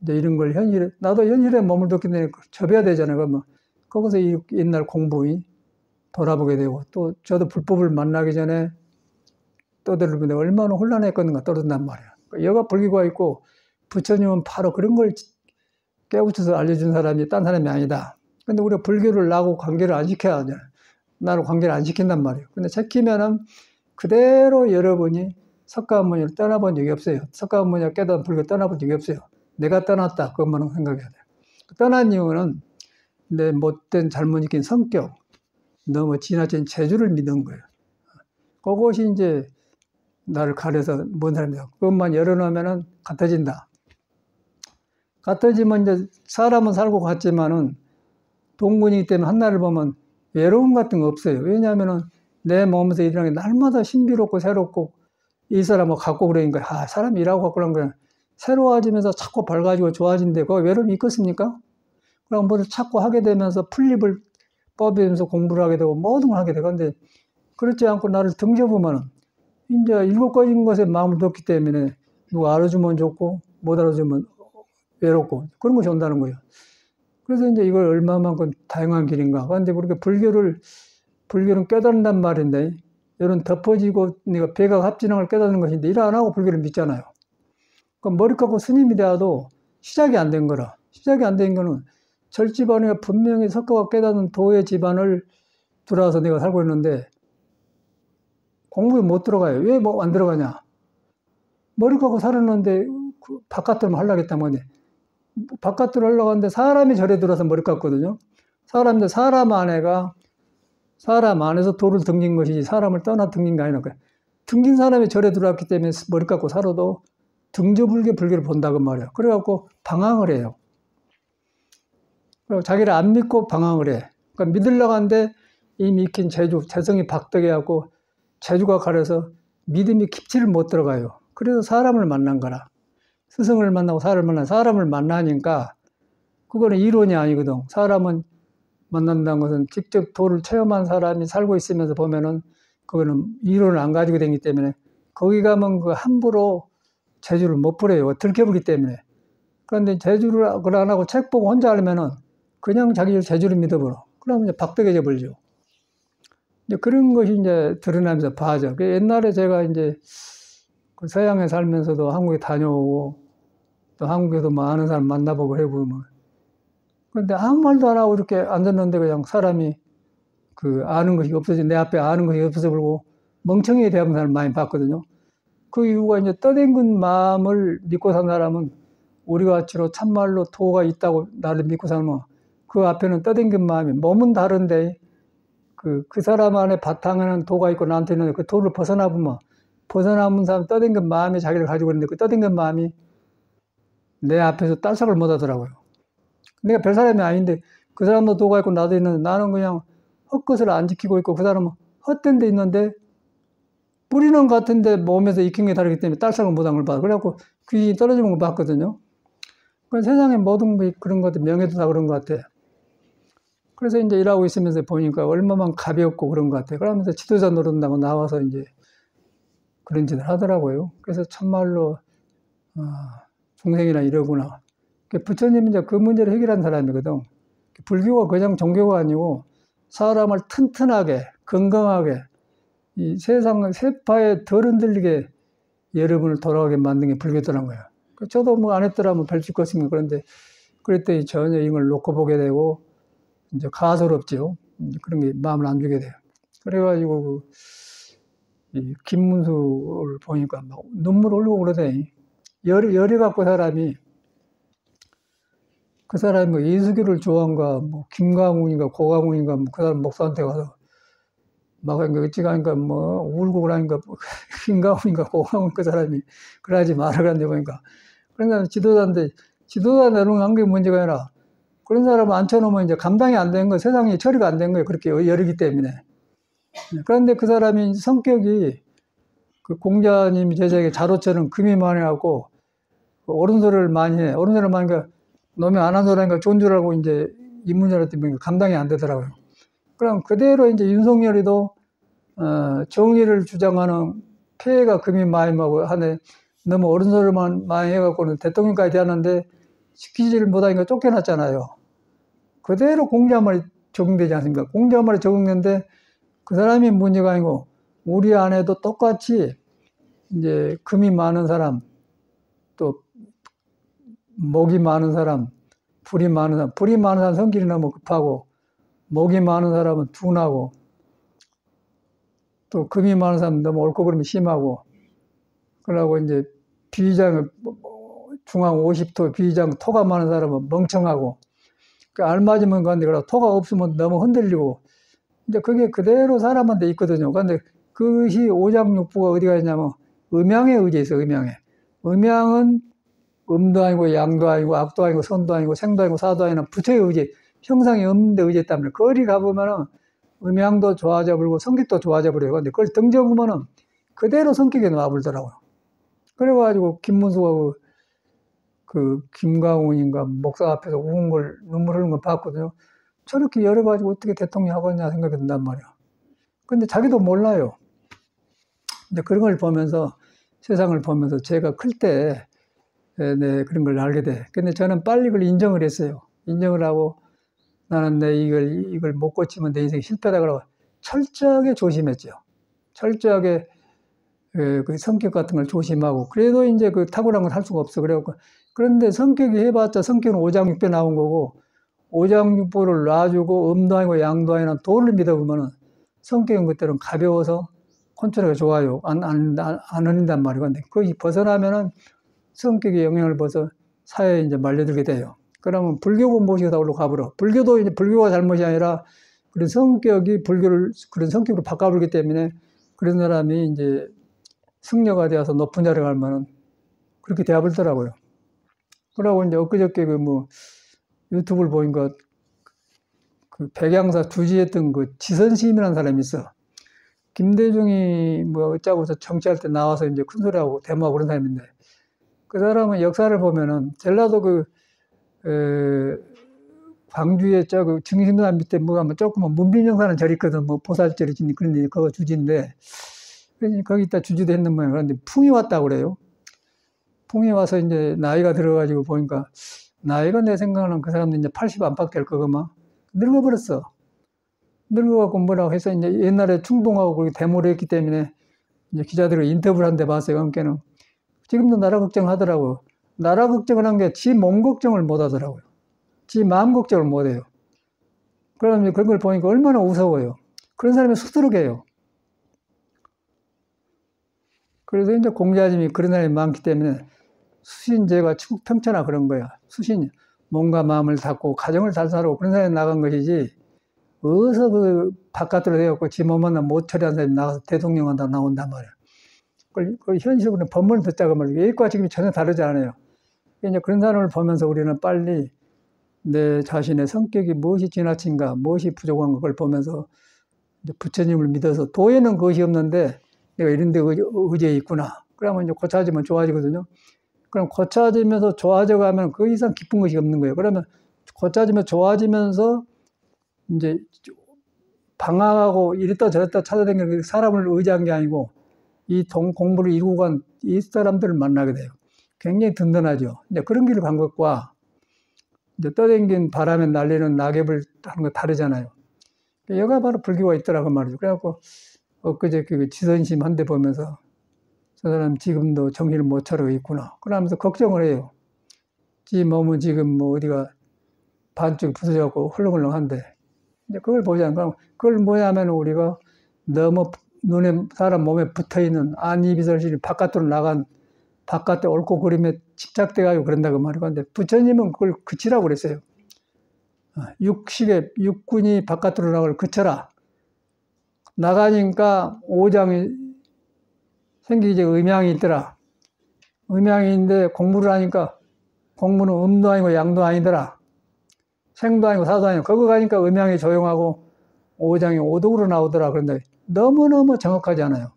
이제 이런 걸 현실에 나도 현실에 머물렀기 때문에 접해야 되잖아요. 그러면 거기서 옛날 공부이 돌아보게 되고 또 저도 불법을 만나기 전에 떠들는데 얼마나 혼란했겠는가 떠든단 말이야. 여가 불기가 있고 부처님은 바로 그런 걸 깨우쳐서 알려준 사람이 딴 사람이 아니다. 근데 우리가 불교를 나하고 관계를 안 시켜야 하잖아. 나를 관계를 안 시킨단 말이에요. 근데 시키면은 그대로 여러분이 석가모니를 떠나본 적이 없어요. 석가모니가 깨달은 불교 떠나본 적이 없어요. 내가 떠났다. 그것만 생각해야 돼요. 떠난 이유는 내 못된 잘못 익힌 성격, 너무 지나친 재주를 믿은 거예요. 그것이 이제 나를 가려서 뭔 사람이야. 그것만 열어놓으면은 같아진다. 같아지면 이제 사람은 살고 같지만은 동군이기 때문에 한나를 보면 외로움 같은 거 없어요. 왜냐하면은 내 몸에서 일어나는 게 날마다 신비롭고 새롭고 이 사람을 갖고 그러니까 사람이 일하고 갖고 그런 거야. 새로워지면서 자꾸 밝아지고 좋아진데 그거 외로움이 있겠습니까? 그럼 뭘 자꾸 하게 되면서 풀립을 뻗으면서 공부를 하게 되고 모든 걸 하게 되고 근데 그렇지 않고 나를 등져보면은 이제 일곱 가지인 것에 마음을 뒀기 때문에 누가 알아주면 좋고 못 알아주면 외롭고 그런 것이 온다는 거예요. 그래서 이제 이걸 얼마만큼 다양한 길인가. 그런데 우리가 불교는 깨닫는단 말인데 이런 덮어지고 내가 배가 합진한 걸 깨닫는 것인데 일 안 하고 불교를 믿잖아요. 그럼 머리 깎고 스님이 되어도 시작이 안 된 거라. 시작이 안 된 거는 절집안에 분명히 석가가 깨닫는 도의 집안을 들어와서 내가 살고 있는데 공부에 못 들어가요. 왜 뭐 안 들어가냐? 머리 깎고 살았는데 그 바깥으로 하려고 했단 말이에요. 바깥으로 하려고 하는데 사람이 절에 들어와서 머리 깎거든요. 사람 안에서 도를 등진 것이지 사람을 떠나 등진 게 아니라 등진 사람이 절에 들어왔기 때문에 머리 깎고 살아도 불교를 본다고 말이에요. 그래갖고 방황을 해요. 그리고 자기를 안 믿고 방황을 해. 그러니까 믿으려고 하는데 이미 익힌 재성이 박덕해갖고 재주가 가려서 믿음이 깊이를 못 들어가요. 그래서 사람을 만난 거라. 스승을 만나고 사람을 만나니까 그거는 이론이 아니거든. 사람은 만난다는 것은 직접 도를 체험한 사람이 살고 있으면서 보면은 그거는 이론을 안 가지고 다니기 때문에 거기 가면 그 함부로 재주를 못 부려요. 들켜보기 때문에. 그런데 재주를 안 하고 책 보고 혼자 하려면은 그냥 자기 재주를 믿어버려. 그러면 이제 박덕해져 버리죠. 이제 그런 것이 이제 드러나면서 봐죠. 옛날에 제가 이제 그 서양에 살면서도 한국에 다녀오고 또 한국에도 뭐 아는 사람 만나보고 해보면 그런데 아무 말도 안 하고 이렇게 앉았는데 그냥 사람이 그 아는 것이 없어지 내 앞에 아는 것이 없어져 버리고 멍청이에 대한 사람을 많이 봤거든요. 그 이유가 이제 떠댕근 마음을 믿고 산 사람은 우리가 같이로 참말로 도가 있다고 나를 믿고 살면 그 앞에는 떠댕긴 마음이 몸은 다른데 그 사람 안에 바탕에는 도가 있고 나한테는 그 도를 벗어나면 사람 떠댕긴 마음이 자기를 가지고 있는데 그 떠댕긴 마음이 내 앞에서 딸싹을 못 하더라고요. 내가 별 사람이 아닌데 그 사람도 도가 있고 나도 있는데 나는 그냥 헛것을 안 지키고 있고 그 사람은 헛된 데 있는데 뿌리는 같은데 몸에서 익힌 게 다르기 때문에 딸싹을 못한 걸 봐. 그래갖고 귀신이 떨어지는 걸 봤거든요. 그러니까 세상에 모든 그런 것 같아. 명예도 다 그런 것 같아. 그래서 이제 일하고 있으면서 보니까 얼마만 가볍고 그런 것 같아. 그러면서 지도자 노릇한다고 나와서 이제 그런 짓을 하더라고요. 그래서 참말로, 중생이나 이러구나. 부처님이 이제 그 문제를 해결한 사람이거든. 불교가 그냥 종교가 아니고 사람을 튼튼하게, 건강하게, 이 세상을 세파에 덜 흔들리게 여러분을 돌아가게 만든 게 불교더란 거예요. 저도 뭐 안 했더라면 별 죽겠습니다. 그런데 그랬더니 전혀 이걸 놓고 보게 되고 이제 가소롭죠. 이제 그런 게 마음을 안 주게 돼요. 그래가지고 이 김문수를 보니까 막 눈물 흘리고 그러더니 열이 갖고 사람이 그 사람이 뭐 이수기를 좋아한가 뭐 김강훈인가 고강훈인가 뭐 그 사람 목사한테 가서 막 어찌 가니까 뭐 울고 그러니까 김강훈인가 고강훈 그 사람이 그러지 마라 그런데 보니까 그런 사람 지도자인데 지도자 내놓은 게 문제가 아니라 그런 사람을 앉혀놓으면 이제 감당이 안 되는 거예요. 세상이 처리가 안 된 거예요. 그렇게 열이기 때문에. 그런데 그 사람이 성격이 그 공자님 제자에게 자로처럼 금이 많아갖고 옳은 소리를 많이 해. 옳은 소리를 많이 하니까 놈이 안 한 소리 하니까 좋은 줄 알고 이제 입문자로 때문에 감당이 안 되더라고요. 그럼 그대로 이제 윤석열이도 정의를 주장하는 폐해가 금이 많이 먹고 하네. 너무 옳은 소리만 많이 해갖고는 대통령까지 되었는데 시키지를 못하니까 쫓겨났잖아요. 그대로 공자말이 적용되지 않습니까? 공자말이 적용되는데 그 사람이 문제가 아니고 우리 안에도 똑같이 이제 금이 많은 사람, 또 목이 많은 사람, 불이 많은 사람 성질이 너무 급하고 목이 많은 사람은 둔하고 또 금이 많은 사람은 너무 옳고 그름이 심하고 그러고 이제 비장 중앙 50도 비장 토가 많은 사람은 멍청하고 그 알맞으면 가는데 그러고 토가 없으면 너무 흔들리고 이제 그게 그대로 사람한테 있거든요. 그런데 그것이 오장육부가 어디가 있냐면 음양에 의지해 있어. 음양은 음도 아니고 양도 아니고 악도 아니고 선도 아니고 생도 아니고 사도 아니고 부처의 의지 형상이 없는 데 의지했다면 거리 가보면은 음양도 좋아져 버리고 성격도 좋아져 버려요. 근데 그걸 등져보면은 그대로 성격이 나와버리더라고요. 그래가지고 김문수가 그 김강훈인가 목사 앞에서 우는 걸 눈물 흘리는 걸 봤거든요. 저렇게 열어가지고 어떻게 대통령 하겠냐 생각이 든단 말이야. 근데 자기도 몰라요. 근데 그런 걸 보면서 세상을 보면서 제가 클 때 네, 그런 걸 알게 돼. 근데 저는 빨리 그걸 인정을 했어요. 인정을 하고 나는 이걸 못 고치면 내 인생이 실패다 그러고 철저하게 조심했죠. 철저하게 그 성격 같은 걸 조심하고 그래도 이제 그 탁월한 걸 할 수가 없어. 그래갖고 그런데 성격이 해봤자 성격은 오장육부 나온 거고 오장육부를 놔주고 음도 아니고 양도 아니고 도를 믿어보면은 성격은 그때는 가벼워서 컨트롤이 좋아요. 안 흘린단 말이고. 근데 거기 벗어나면은 성격의 영향을 벗어 사회에 이제 말려들게 돼요. 그러면 불교 공부식에다 올라 가버려. 불교도 이제 불교가 잘못이 아니라 그런 성격이 불교를 그런 성격으로 바꿔버리기 때문에 그런 사람이 이제 승려가 되어서 높은 자리에 가면은 그렇게 되어버리더라고요. 그러고 이제 엊그저께 그 뭐 유튜브를 보니까 그 백양사 주지했던 그 지선심이라는 사람이 있어. 김대중이 뭐 어쩌고서 정치할 때 나와서 이제 큰 소리하고 대모하고 그런 사람인데 그 사람은 역사를 보면은 전라도 광주에 그 증신도단 밑에 뭐가 뭐 조그만 문빈정사는 절이 있거든. 뭐 보살절이 짓는 그런데 그거 주지인데 거기 있다 주지도 했는 모양. 그런데 풍이 왔다고 그래요. 풍이 와서 이제 나이가 들어가지고 보니까 나이가 내 생각은 그 사람도 이제 80 안팎 될 거구만. 늙어버렸어. 늙어갖고 뭐라고 해서 이제 옛날에 충동하고 그렇게 데모를 했기 때문에 이제 기자들이 인터뷰를 한데 봤어요. 그러니까는 지금도 나라 걱정을 하더라고요. 나라 걱정을 한 게 지 몸 걱정을 못 하더라고요. 지 마음 걱정을 못 해요. 그러면 그런 걸 보니까 얼마나 우스워요. 그런 사람이 수두룩해요. 그래서 이제 공자님이 그런 사람이 많기 때문에 수신제가 평천하 그런 거야. 수신, 몸과 마음을 닫고 가정을 잘 살고 그런 사람이 나간 것이지 어디서 그 바깥으로 되었고 지 몸만 못 처리한 사람이 나가서 대통령 한다 나온단 말이야. 그걸 현실적으로 법문을 듣자고 말이야. 예과 지금이 전혀 다르지 않아요. 이제 그런 사람을 보면서 우리는 빨리 내 자신의 성격이 무엇이 지나친가, 무엇이 부족한 걸 보면서 이제 부처님을 믿어서 도에는 그것이 없는데 내가 이런 데 의지에 있구나. 그러면 이제 고쳐지면 좋아지거든요. 그럼 고쳐지면서 좋아져 가면 그 이상 기쁜 것이 없는 거예요. 그러면 고쳐지면 좋아지면서 이제 방황하고 이랬다 저랬다 찾아다니는 사람을 의지한 게 아니고 이 공부를 이루고 간 이 사람들을 만나게 돼요. 굉장히 든든하죠. 이제 그런 길을 간 것과 이제 떠댕긴 바람에 날리는 낙엽을 하는 거 다르잖아요. 여가 바로 불교가 있더라고 말이죠. 그래갖고 엊그제 그 지선심 한 대 보면서 저 사람 지금도 정신을 못 차리고 있구나. 그러면서 걱정을 해요. 지 몸은 지금 뭐 어디가 반쪽 부서져갖고 헐렁헐렁한데 이제 그걸 보자면 그럼 그걸 뭐냐면 우리가 너무 눈에 사람 몸에 붙어있는 안이비설실이 바깥으로 나간 바깥에 옳고 그름에 집착돼가지고 그런다고 말이고 근데 부처님은 그걸 그치라고 그랬어요. 육군이 바깥으로 나가걸 그쳐라. 나가니까 오장이 생기기 음양이 있더라. 음양인데 공부를 하니까 공부는 음도 아니고 양도 아니더라. 생도 아니고 사도 아니고 거기 가니까 음양이 조용하고 오장이 오독으로 나오더라. 그런데 너무너무 정확하지 않아요.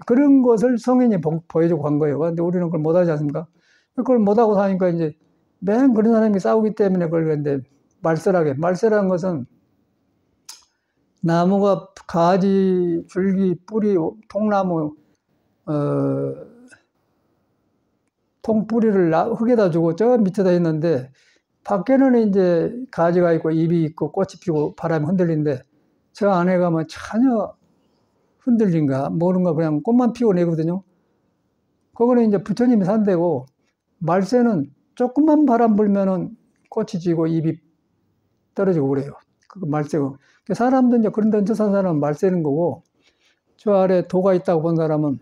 그런 것을 성인이 보여주고 간 거예요. 근데 우리는 그걸 못하지 않습니까? 그걸 못하고 사니까 이제 맨 그런 사람이 싸우기 때문에 그걸 그런데 말세라는 것은 나무가 가지, 줄기, 뿌리, 통나무, 통뿌리를 흙에다 주고 저 밑에다 있는데 밖에는 이제 가지가 있고 잎이 있고 꽃이 피고 바람이 흔들리는데 저 안에 가면 전혀 흔들린가 모른가 그냥 꽃만 피고 내거든요. 그거는 이제 부처님이 산대고 말세는 조금만 바람 불면은 꽃이 지고 잎이 떨어지고 그래요. 그 말세고 사람도 이제 그런 데 얹혀 산 사람은 말세는 거고 저 아래 도가 있다고 본 사람은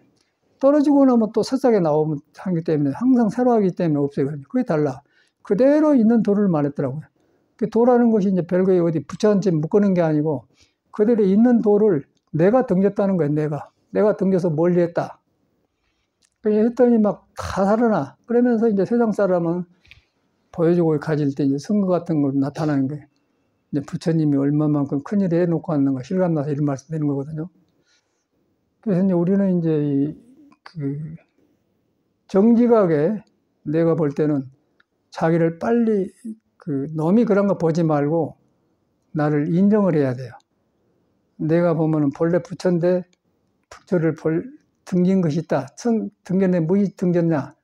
떨어지고 나면 또 새싹에 나오면 하기 때문에 항상 새로 하기 때문에 없어요. 그게 달라. 그대로 있는 도를 말했더라고요. 그 도라는 것이 이제 별거에 어디 붙여앉지 묶어놓은 게 아니고 그대로 있는 도를 내가 던졌다는 거예요. 내가 던져서 멀리 했다. 했더니 막 다 살아나. 그러면서 이제 세상 사람은 보여주고 가질 때 이제 선거 같은 걸 나타나는 거예요. 이제 부처님이 얼마만큼 큰일을 해놓고 왔는가 실감나서 이런 말씀 드리는 거거든요. 그래서 이제 우리는 이제 그 정직하게 내가 볼 때는 자기를 빨리 그 놈이 그런 거 보지 말고 나를 인정을 해야 돼요. 내가 보면은 본래 부처인데 저를 등진 것이 있다. 등겼네, 무엇이 등겼냐?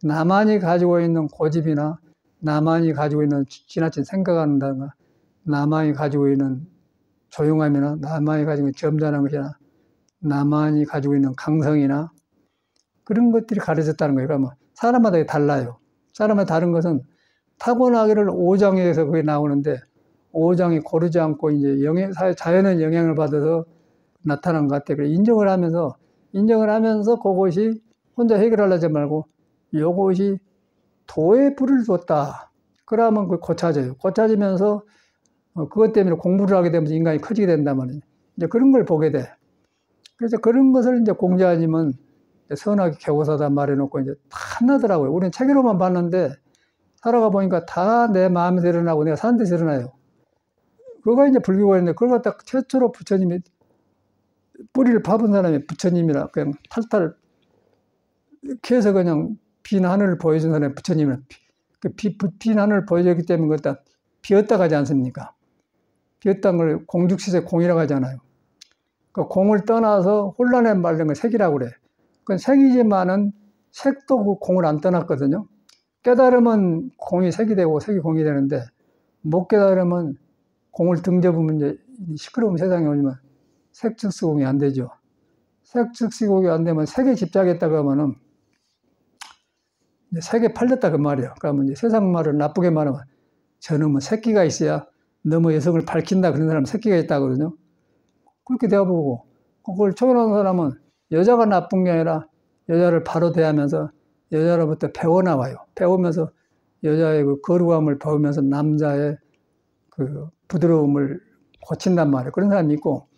나만이 가지고 있는 고집이나 나만이 가지고 있는 지나친 생각한다든가 나만이 가지고 있는 조용함이나 나만이 가지고 있는 점잖은 것이나 나만이 가지고 있는 강성이나 그런 것들이 가려졌다는 거예요. 그러면 사람마다 달라요. 사람마다 다른 것은 타고나기를 오장에서 그게 나오는데 오장이 고르지 않고 이제 자연의 영향을 받아서 나타난 것 같아요. 그래서 인정을 하면서 그것이 혼자 해결하려지 말고 이것이 도에 불을 뒀다. 그러면 그 고쳐져요. 고쳐지면서 그것 때문에 공부를 하게 되면서 인간이 커지게 된단 말이에요. 이제 그런 걸 보게 돼. 그래서 그런 것을 이제 공자님은 선하게 개고사다 말해놓고 이제 다 나더라고요. 우리는 책으로만 봤는데 살아가 보니까 다 내 마음에서 일어나고 내가 사는 데서 일어나요. 그거가 이제 불교가 있는데 그걸 갖다 최초로 부처님이 뿌리를 밟은 사람이 부처님이라 그냥 탈탈 이렇게 해서 그냥 빈 하늘을 보여준 사람이 부처님이라 빈 하늘을 보여줬기 때문에 그걸 다 비었다 가지 않습니까? 비었다는 걸 공죽시세 공이라고 하잖아요. 그 공을 떠나서 혼란에 말린 걸 색이라고 그래. 그건 색이지만은 색도 그 공을 안 떠났거든요. 깨달으면 공이 색이 되고 색이 공이 되는데 못 깨달으면 공을 등져보면 이제 시끄러운 세상에 오지만 색즉시공이 안 되죠. 색즉시공이 안 되면 색에 집착했다고 하면은 색에 팔렸다 그 말이에요. 그러면 이제 세상 말을 나쁘게 말하면 저놈은 새끼가 있어야 너무 여성을 밝힌다 그런 사람은 새끼가 있다 그러거든요. 그렇게 되어보고 그걸 초연한 사람은 여자가 나쁜 게 아니라 여자를 바로 대하면서 여자로부터 배워나와요. 배우면서 여자의 그 거룩함을 배우면서 남자의 그 부드러움을 고친단 말이에요. 그런 사람이 있고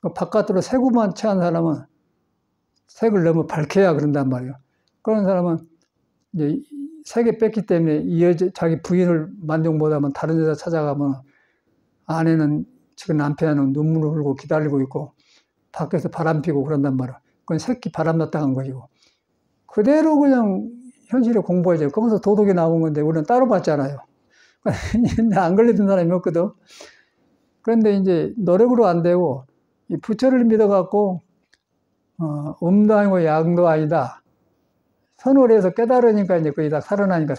그 바깥으로 색우만 취한 사람은 색을 너무 밝혀야 그런단 말이에요. 그런 사람은 이제 세계 뺐기 때문에 이 여자, 자기 부인을 만족 못하면 다른 여자 찾아가면 아내는 지금 남편은 눈물을 흘리고 기다리고 있고 밖에서 바람 피고 그런단 말이야. 그건 새끼 바람났다 한 것이고. 그대로 그냥 현실에 공부해야죠. 거기서 도덕이 나온 건데 우리는 따로 봤잖아요. 근데 안 걸리던 사람이 없거든. 그런데 이제 노력으로 안 되고 이 부처를 믿어갖고 음도 아니고 양도 아니다. 선을 해서 깨달으니까 이제 거의 다 살아나니까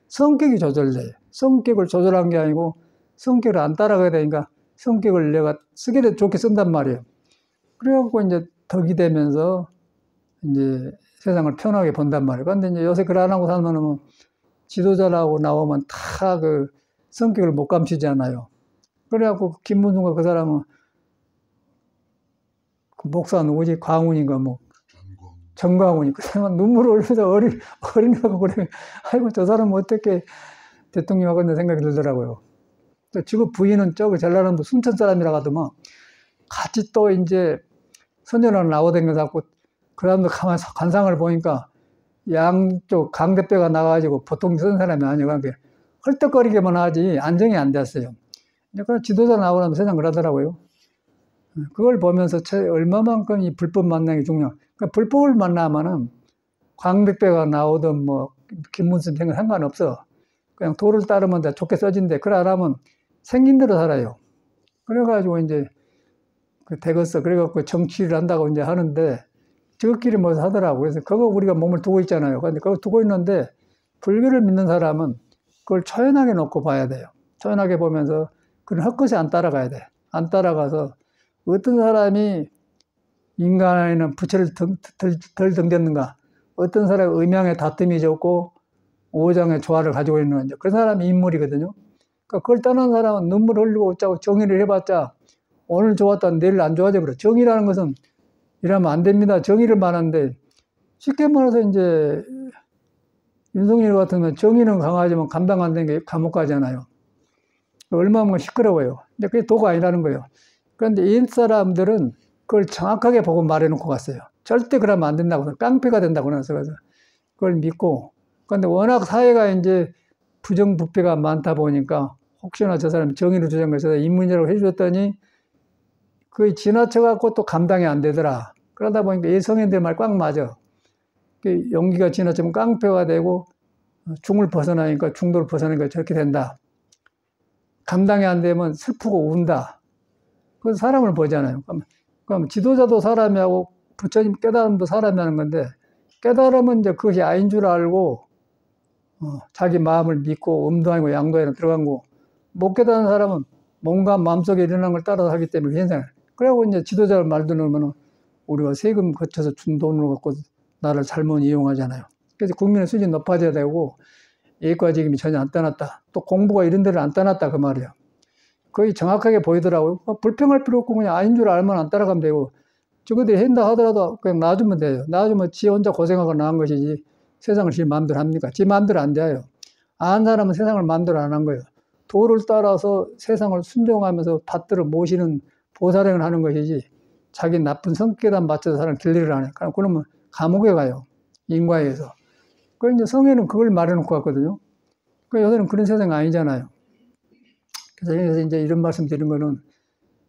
성격이 조절돼요. 성격을 조절한 게 아니고 성격을 안 따라가야 되니까 성격을 내가 쓰게 돼 좋게 쓴단 말이에요. 그래갖고 이제 덕이 되면서 이제 세상을 편하게 본단 말이에요. 그런데 이제 요새 글 안 하고 살면은 지도자라고 나오면 다 그 성격을 못 감추잖아요. 그래갖고 김문수가 그 사람은 그 목사 누구지? 광운인가 뭐. 정광훈이 그 사람은 눈물을 흘려서 어린애가 그래. 아이고 저 사람은 어떻게 대통령 하겠나 생각이 들더라고요. 지금 부인은 저거 전라남도 순천 사람이라 하더만 같이 또 이제 선전을 나오다녀서 그 사람도 가만 관상을 보니까 양쪽 강대뼈가 나가지고 보통 쓰는 사람이 아니고 그러니까 헐떡거리게만 하지 안정이 안 됐어요. 그래서 지도자 나오라면 세상을 하더라고요. 그걸 보면서 얼마만큼 이 불법 만남이 중요한. 그러니까 불법을 만나면은 광백배가 나오든 뭐 김문수 생각 상관없어. 그냥 도를 따르면 다 좋게 써진대. 그래 안 하면 생긴 대로 살아요. 그래가지고 이제 되겠어. 그래갖고 정치를 한다고 이제 하는데 저것끼리 모여서 하더라고. 그래서 그거 우리가 몸을 두고 있잖아요. 근데 그거 두고 있는데 불교를 믿는 사람은 그걸 초연하게 놓고 봐야 돼요. 초연하게 보면서 그런 헛것이 안 따라가야 돼. 안 따라가서 어떤 사람이 인간에는 부처를 덜 등졌는가? 어떤 사람이 음양의 다툼이 좋고 오장의 조화를 가지고 있는 그런 사람이 인물이거든요. 그러니까 그걸 떠난 사람은 눈물 흘리고 어쩌고 정의를 해봤자 오늘 좋았다 내일 안 좋아져 버려. 정의라는 것은 이러면 안 됩니다. 정의를 말하는데 쉽게 말해서 이제 윤석열 같으면 정의는 강하지만 감당 안 되는 게 감옥 가잖아요. 얼마나 시끄러워요. 근데 그게 도가 아니라는 거예요. 그런데 이 사람들은 그걸 정확하게 보고 말해놓고 갔어요. 절대 그러면 안 된다고. 깡패가 된다고 나서 그걸 믿고. 그런데 워낙 사회가 이제 부정부패가 많다 보니까 혹시나 저 사람이 정의를 주장해서 인문이라고 해줬더니 그게 지나쳐갖고 또 감당이 안 되더라. 그러다 보니까 이 성인들 말 꽉 맞아. 용기가 지나치면 깡패가 되고 중을 벗어나니까 중도를 벗어나니까 저렇게 된다. 감당이 안 되면 슬프고 운다. 그래서 사람을 보잖아요. 그럼 지도자도 사람이하고 부처님 깨달음도 사람이 하는 건데 깨달음은 이제 그것이 아닌 줄 알고 자기 마음을 믿고 음도 아니고 양도 아니고 들어간 거고 못 깨달은 사람은 뭔가 마음속에 일어난 걸 따라서 하기 때문에 괜찮아요. 그리고 이제 지도자를 말 들으면 우리가 세금 거쳐서 준 돈으로 갖고 나를 잘못 이용하잖아요. 그래서 국민의 수준이 높아져야 되고 이익과 책임이 전혀 안 떠났다. 또 공부가 이런 데를 안 떠났다 그 말이야. 거의 정확하게 보이더라고요. 불평할 필요 없고 그냥 아닌 줄 알면 안 따라가면 되고 저거들이 한다 하더라도 그냥 놔주면 돼요. 놔주면 지 혼자 고생하고 나은 것이지 세상을 지 마음대로 합니까? 지 마음대로 안 돼요. 안 사람은 세상을 마음대로 안 한 거예요. 도를 따라서 세상을 순종하면서 받들어 모시는 보살행을 하는 것이지 자기 나쁜 성격에 맞춰서 사는 길리를 안 해요. 그러면 감옥에 가요. 인과에서. 그 이제 성에는 그걸 말해놓고 갔거든요. 그 요새는 그런 세상이 아니잖아요. 그래서 이제 이런 말씀 드린 거는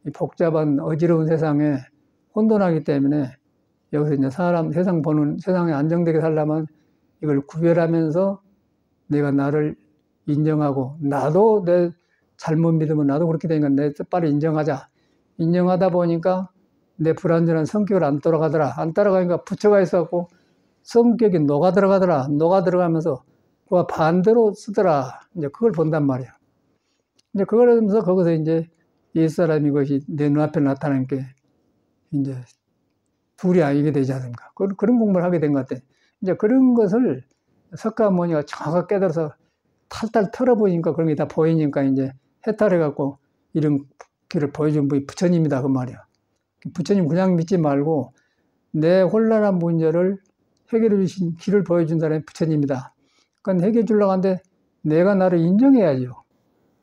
이 복잡한 어지러운 세상에 혼돈하기 때문에 여기서 이제 세상 보는, 세상에 안정되게 살려면 이걸 구별하면서 내가 나를 인정하고 나도 내 잘못 믿으면 나도 그렇게 되니까 내 뜻빨리 인정하자. 인정하다 보니까 내 불완전한 성격을 안 따라가더라. 안 따라가니까 부처가 있었고 성격이 녹아 들어가더라. 녹아 들어가면서 그와 반대로 쓰더라. 이제 그걸 본단 말이야. 이제 그걸 하면서 거기서 이제 옛사람 이것이 내 눈앞에 나타나는 게 이제 둘이 아니게 되지 않습니까? 그런 공부를 하게 된 것 같아. 이제 그런 것을 석가모니가 정확하게 깨달아서 탈탈 털어보니까 그런 게 다 보이니까 이제 해탈해갖고 이런 길을 보여준 분이 부처님이다 그 말이야. 부처님 그냥 믿지 말고 내 혼란한 문제를 해결해 주신 길을 보여준 사람이 부처님이다. 그건 해결해 주려고 하는데 내가 나를 인정해야죠.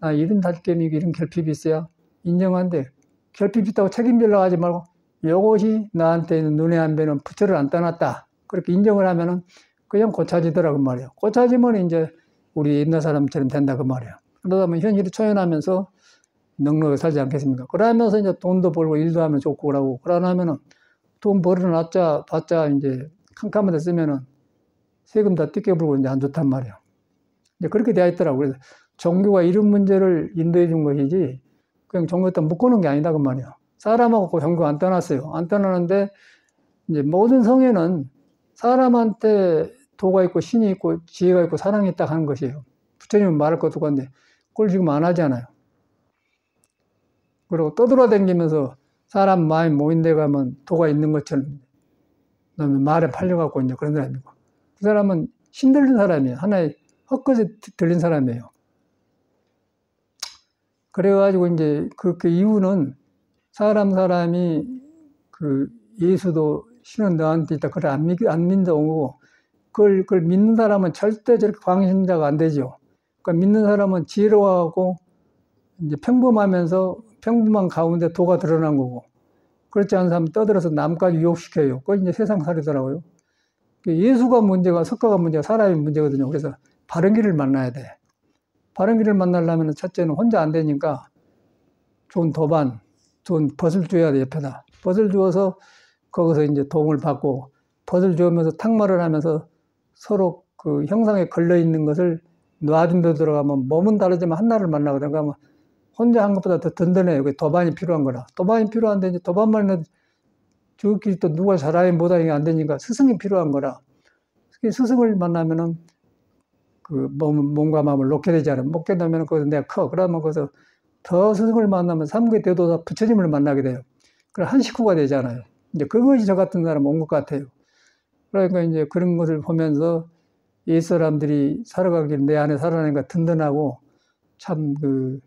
나 이런 단점이고 이런 결핍이 있어야 인정하는데 결핍이 있다고 책임지려고 하지 말고 이것이 나한테 있는 눈에 안 뵈는 부처를 안 떠났다. 그렇게 인정을 하면은 그냥 고쳐지더라 그 말이에요. 고쳐지면 이제 우리 옛날 사람처럼 된다 그 말이에요. 그러다 보면 현실이 초연하면서 넉넉하게 살지 않겠습니까? 그러면서 이제 돈도 벌고 일도 하면 좋고 그러고 그러면은 돈 벌어놨자 봤자 이제 캄캄한 데 쓰면은 세금 다 뜯겨불고 이제 안 좋단 말이에요. 이제 그렇게 되어 있더라고요. 그래서 종교가 이런 문제를 인도해 준 것이지 그냥 종교에다 묶어놓은 게 아니다 그 말이에요. 사람하고 종교 안 떠났어요. 안 떠나는데 이제 모든 성에는 사람한테 도가 있고 신이 있고 지혜가 있고 사랑이 있다 하는 것이에요. 부처님은 말할 것도 같은데 그걸 지금 안 하잖아요. 그리고 떠돌아다니면서 사람 마음이 모인데 가면 도가 있는 것처럼 말에 팔려갖고 이제 그런 사람이고 그 사람은 신 들린 사람이에요. 하나의 헛것에 들린 사람이에요. 그래가지고 이제 그 이유는 사람이 그 예수도 신은 너한테 있다. 그걸 안 믿는다고 그걸 믿는 사람은 절대 저렇게 광신자가 안 되죠. 그러니까 믿는 사람은 지혜로워하고 이제 평범하면서 평범한 가운데 도가 드러난 거고 그렇지 않은 사람은 떠들어서 남까지 유혹시켜요. 그건 이제 세상 살이더라고요. 예수가 문제가 석가가 문제가 사람이 문제거든요. 그래서 바른 길을 만나야 돼. 바른 길을 만나려면 첫째는 혼자 안 되니까 좋은 도반, 좋은 벗을 줘야 돼, 옆에다. 벗을 주어서 거기서 이제 도움을 받고 벗을 주면서 탁말을 하면서 서로 그 형상에 걸려있는 것을 놔둔 데 들어가면 몸은 다르지만 한나를 만나거든. 그러면 혼자 한 것보다 더 든든해요. 그게 도반이 필요한 거라. 도반이 필요한데 이제 도반만 해도 저끼리 또 누가 잘하니 못하니 안 되니까 스승이 필요한 거라. 스승을 만나면은 그 몸과 마음을 놓게 되잖아요. 놓게 되면 거기서 내가 커. 그러면 거기서 더 스승을 만나면 삼국의 대도사 부처님을 만나게 돼요. 그럼 한 식구가 되잖아요. 이제 그것이 저 같은 사람 온 것 같아요. 그러니까 이제 그런 것을 보면서 옛 사람들이 살아가길 내 안에 살아나니까 든든하고 참 그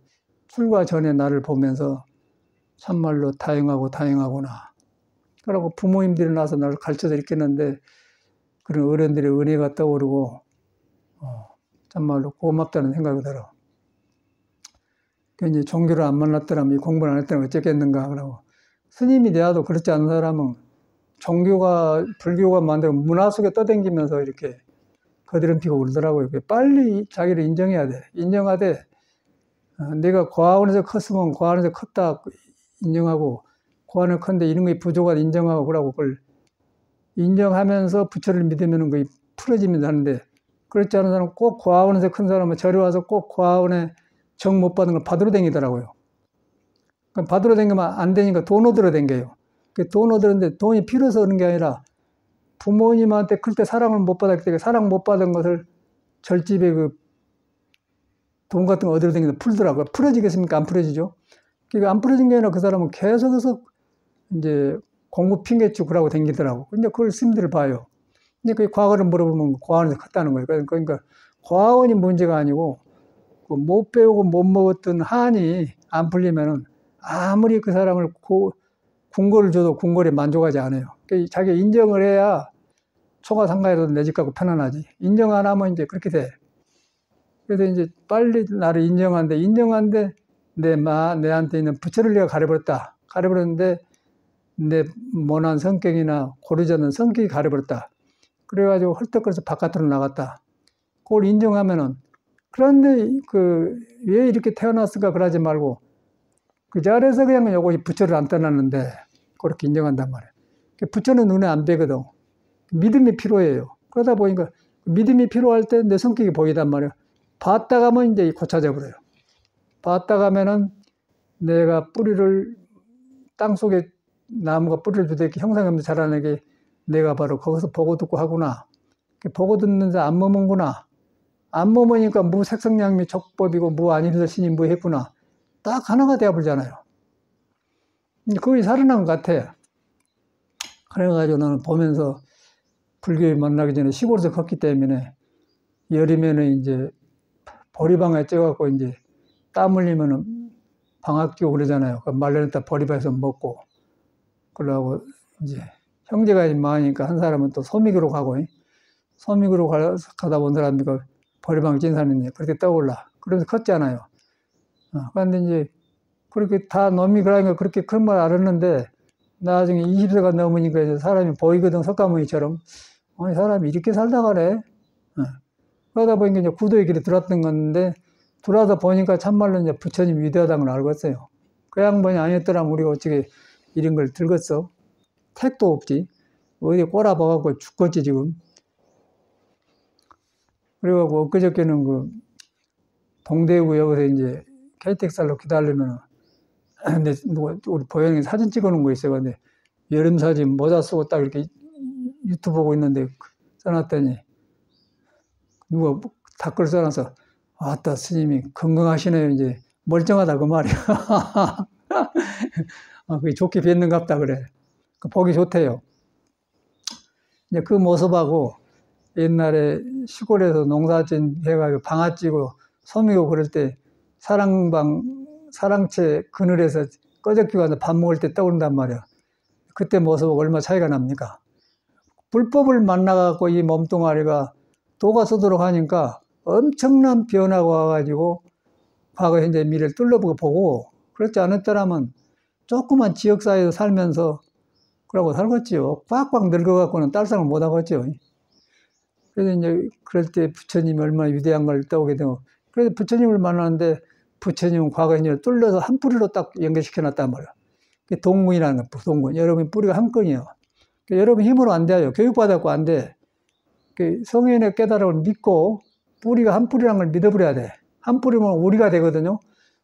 출가 전에 나를 보면서 참말로 다행하구나. 그러고 부모님들이 나서 나를 가르쳐서 이렇게했는데 그런 어른들의 은혜가 떠오르고 참말로 고맙다는 생각이 들어. 이제 종교를 안 만났더라면 공부를 안 했더라면 어쨌겠는가 그러고 스님이 되어도 그렇지 않은 사람은 불교가 만들어 문화 속에 떠댕기면서 이렇게 거드름피고 울더라고요. 빨리 자기를 인정해야 돼. 인정하되 내가 고아원에서 컸으면 고아원에서 컸다 인정하고 고아원을 컸는데 이런 게 부족하다 인정하고 그러고 그걸 인정하면서 부처를 믿으면 그게 풀어지면서 하는데 그렇지 않은 사람은 꼭 고아원에서 큰 사람은 절에 와서 꼭 고아원에 정 못 받은 걸 받으러 다니더라고요. 받으러 다니면 안 되니까 돈 얻으러 다녀요. 돈 얻으는데 돈이 필요해서 그런 게 아니라 부모님한테 클 때 사랑을 못 받았기 때문에 사랑 못 받은 것을 절집에 그 돈 같은 거 얻으러 다니면서 풀더라고요. 풀어지겠습니까? 안 풀어지죠. 그러니까 안 풀어진 게 아니라 그 사람은 계속해서 이제 공부 핑계치고 그러고 다니더라고. 근데 그걸 스님들을 봐요. 근데 그 과거를 물어보면 고아원에서 컸다는 거예요. 그러니까 고아원이 문제가 아니고 못 배우고 못 먹었던 한이 안 풀리면은 아무리 그 사람을 궁궐을 줘도 궁궐에 만족하지 않아요. 그러니까 자기가 인정을 해야 초가 상가에도 내 집 가고 편안하지. 인정 안 하면 이제 그렇게 돼. 그래서 이제 빨리 나를 인정한데 내한테 있는 부처를 내가 가려버렸다. 가려버렸는데 내 모난 성격이나 고르지 않는 성격이 가려버렸다. 그래가지고 헐떡거려서 바깥으로 나갔다. 그걸 인정하면은 그런데 왜 이렇게 태어났을까 그러지 말고 그 자리에서 그냥 요것이 부처를 안 떠났는데 그렇게 인정한단 말이에요. 부처는 눈에 안 뵈거든. 믿음이 필요해요. 그러다 보니까 믿음이 필요할 때 내 성격이 보이단 말이에요. 봤다 가면 이제 고쳐져 버려요. 봤다 가면은 내가 뿌리를 땅속에 나무가 뿌리를 주되 이렇게 형상없는 자라나게 내가 바로 거기서 보고 듣고 하구나. 보고 듣는데 안 머문구나. 안 머무니까 무색성량미 족법이고 무안일설 신이 무했구나. 딱 하나가 되어버리잖아요. 그게 살아난 것 같아. 그래가지고 나는 보면서 불교에 만나기 전에 시골에서 컸기 때문에 여름에는 이제 보리방에 쪄갖고 이제 땀 흘리면은 방학 끼고 그러잖아요. 말려놨다 보리방에서 먹고 그러고 이제 형제가 많으니까 한 사람은 또 소미교로 가고 소미교로 가다 본 사람이 보리방 찐 사람이 그렇게 떠올라. 그러면서 컸잖아요. 그런데 이제 그렇게 다 놈이 그러니까 그렇게 큰 말 알았는데 나중에 20세가 넘으니까 이제 사람이 보이거든 석가모니처럼. 아니, 사람이 이렇게 살다 가래. 예. 그러다 보니까 이제 구도의 길에 들어왔던 건데, 들어와서 보니까 참말로 이제 부처님 위대하다는 걸 알겠어요. 그 양반이 아니었더라면 우리가 어떻게 이런 걸 들겠어? 택도 없지. 어디 꼬라박아갖고 죽겠지, 지금. 그래갖고 엊그저께는 그 동대구역에서 이제 KTX로 기다리면, 근데 누가 우리 보영이 사진 찍어놓은 거 있어요. 근데 여름 사진 모자 쓰고 딱 이렇게 유튜브 보고 있는데 써놨더니 누가 댓글 써놔서 아따 스님이 건강하시네요. 이제 멀쩡하다 그 말이야. 그게 좋게 뵀는갑다 그래. 그 보기 좋대요. 이제 그 모습하고 옛날에 시골에서 농사짓 해가지고 방아찌고 소미고 그럴 때 사랑채 그늘에서 꺼적기고 와서 밥 먹을 때 떠오른단 말이야. 그때 모습하고 얼마 차이가 납니까? 불법을 만나갖고 이 몸뚱아리가 도가 서도록 하니까 엄청난 변화가 와가지고 과거, 현재, 미래를 뚫어보고 그렇지 않았더라면 조그만 지역사회에서 살면서 그러고 살겠지요. 꽉꽉 늙어갖고는 딸상을 못하겠지요. 그래서 이제 그럴 때 부처님이 얼마나 위대한 걸 떠오게 되고, 그래서 부처님을 만나는데 부처님은 과거, 현재를 뚫려서 한 뿌리로 딱 연결시켜 놨단 말이에요. 동문이라는 거, 동문. 여러분 뿌리가 한 건이에요. 여러분 힘으로 안 돼요. 교육받았고 안 돼. 성인의 깨달음을 믿고 뿌리가 한 뿌리라는 걸 믿어버려야 돼. 한 뿌리면 우리가 되거든요.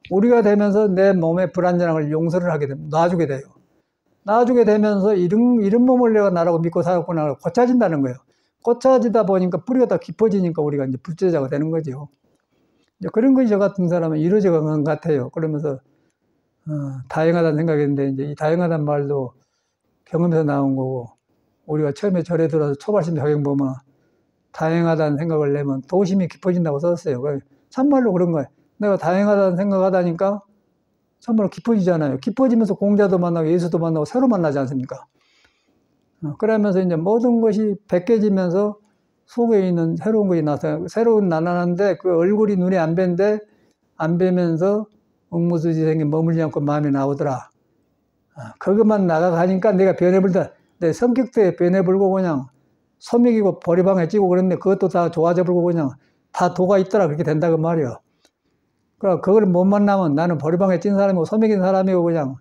우리가 되면서 내 몸의 불안전한 걸 용서를 하게 됩니다. 놔주게 돼요. 놔주게 되면서 이런 몸을 내가 나라고 믿고 살았구나 고쳐진다는 거예요. 고쳐지다 보니까 뿌리가 더 깊어지니까 우리가 이제 불제자가 되는 거죠. 이제 그런 것이 저 같은 사람은 이루어져 간 것 같아요. 그러면서 다행하다는 생각했는데 이제 이 다행하다는 말도 경험에서 나온 거고, 우리가 처음에 절에 들어서 초발심 자경 보면 다행하다는 생각을 내면 도심이 깊어진다고 썼어요. 참말로 그런 거예요. 내가 다행하다는 생각하다니까 참말로 깊어지잖아요. 깊어지면서 공자도 만나고 예수도 만나고 새로 만나지 않습니까? 그러면서 이제 모든 것이 벗겨지면서 속에 있는 새로운 것이 나타나고, 새로운 나타나는데 그 얼굴이 눈에 안 뵈는데 안 뵈면서 응무수지생이 머물지 않고 마음이 나오더라. 그것만 나가가니까 내가 변해버리다. 내 성격도 변해버리고 그냥 소맥이고 보리방에 찌고 그랬는데 그것도 다 좋아져버리고 그냥 다 도가 있더라. 그렇게 된다 그 말이야. 그럼 그걸 못 만나면 나는 보리방에 찐 사람이고 소맥인 사람이고 그냥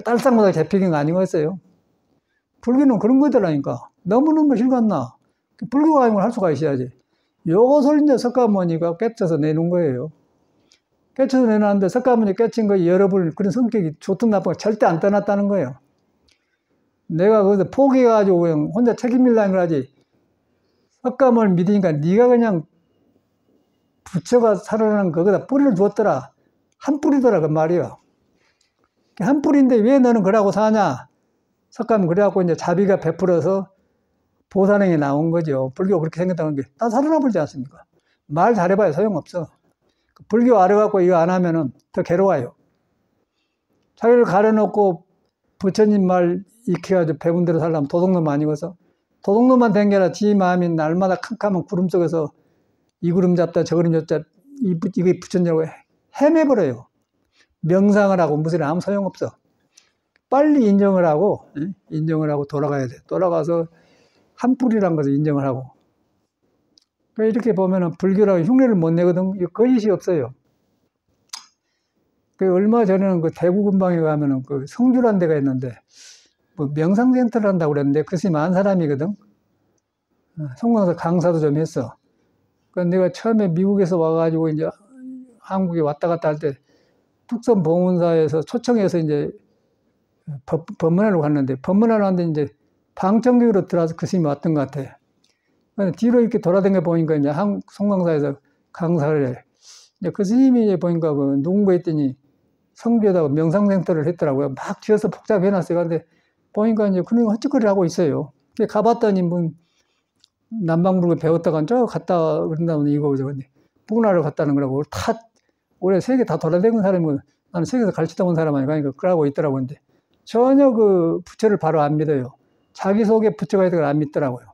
딸상보다 잡히긴 거 아니겠어요? 불교는 그런 거더라니까. 너무너무 실감나. 불교가 아닌 걸 할 수가 있어야지. 요것을 이제 석가모니가 깨쳐서 내놓은 거예요. 깨쳐서 내놨는데 석가모니 깨친 거 여러분 그런 성격이 좋든 나쁘든 절대 안 떠났다는 거예요. 내가 거기서 포기해가지고 그냥 혼자 책임질라는 걸 하지. 석가모니를 믿으니까 네가 그냥 부처가 살아나는 거기다 뿌리를 두었더라. 한 뿌리더라 그 말이야. 한 뿌리인데 왜 너는 그러고 사냐? 석가모니 그래갖고 이제 자비가 베풀어서 보살행이 나온 거죠. 불교 그렇게 생겼다는 게 다 살아나 버리지 않습니까? 말 잘해봐야 소용없어. 불교 알아갖고 이거 안 하면은 더 괴로워요. 자기를 가려놓고 부처님 말 익혀가지고 배운 대로 살려면 도둑놈 아니고서 도둑놈만 된 게 아니라 지 마음이 날마다 캄캄한 구름 속에서 이 구름 잡다 저 구름 잡다 이게 부처님이라고 헤매버려요. 명상을 하고 무슨 아무 소용없어. 빨리 인정을 하고 돌아가야 돼. 돌아가서 한 뿌리란 것을 인정을 하고. 이렇게 보면은 불교라고 흉내를 못 내거든. 거짓이 없어요. 얼마 전에는 그 대구 근방에 가면은 그 성주란 데가 있는데 뭐 명상센터를 한다고 그랬는데 그 스님 안 사람이거든. 성광사 강사도 좀 했어. 내가 처음에 미국에서 와가지고 이제 한국에 왔다 갔다 할 때 뚝섬봉은사에서 초청해서 이제 법문하러 갔는데 법문하러 갔는데 이제 방청객으로 들어와서 그 스님이 왔던 것 같아. 뒤로 이렇게 돌아다녀 보니까 이제 송광사에서 강사를 해. 이제 그 스님이 보니까 그 누군가 했더니 성주에다가 명상센터를 했더라고요. 막 지어서 복잡해놨어요. 근데 보니까 이제 그런 헛짓거리를 하고 있어요. 가봤더니 뭐 남방불교 배웠다가 저 갔다 그런다면 이거 보죠. 근데 북나라를 갔다는 거라고. 다 올해 세계 다 돌아다니는 사람이고 나는 세계에서 가르치다 온 사람 아니까 그러니까 그러고 있더라고. 근데 전혀 그 부처를 바로 안 믿어요. 자기 속에 부처가 있는 걸 안 믿더라고요.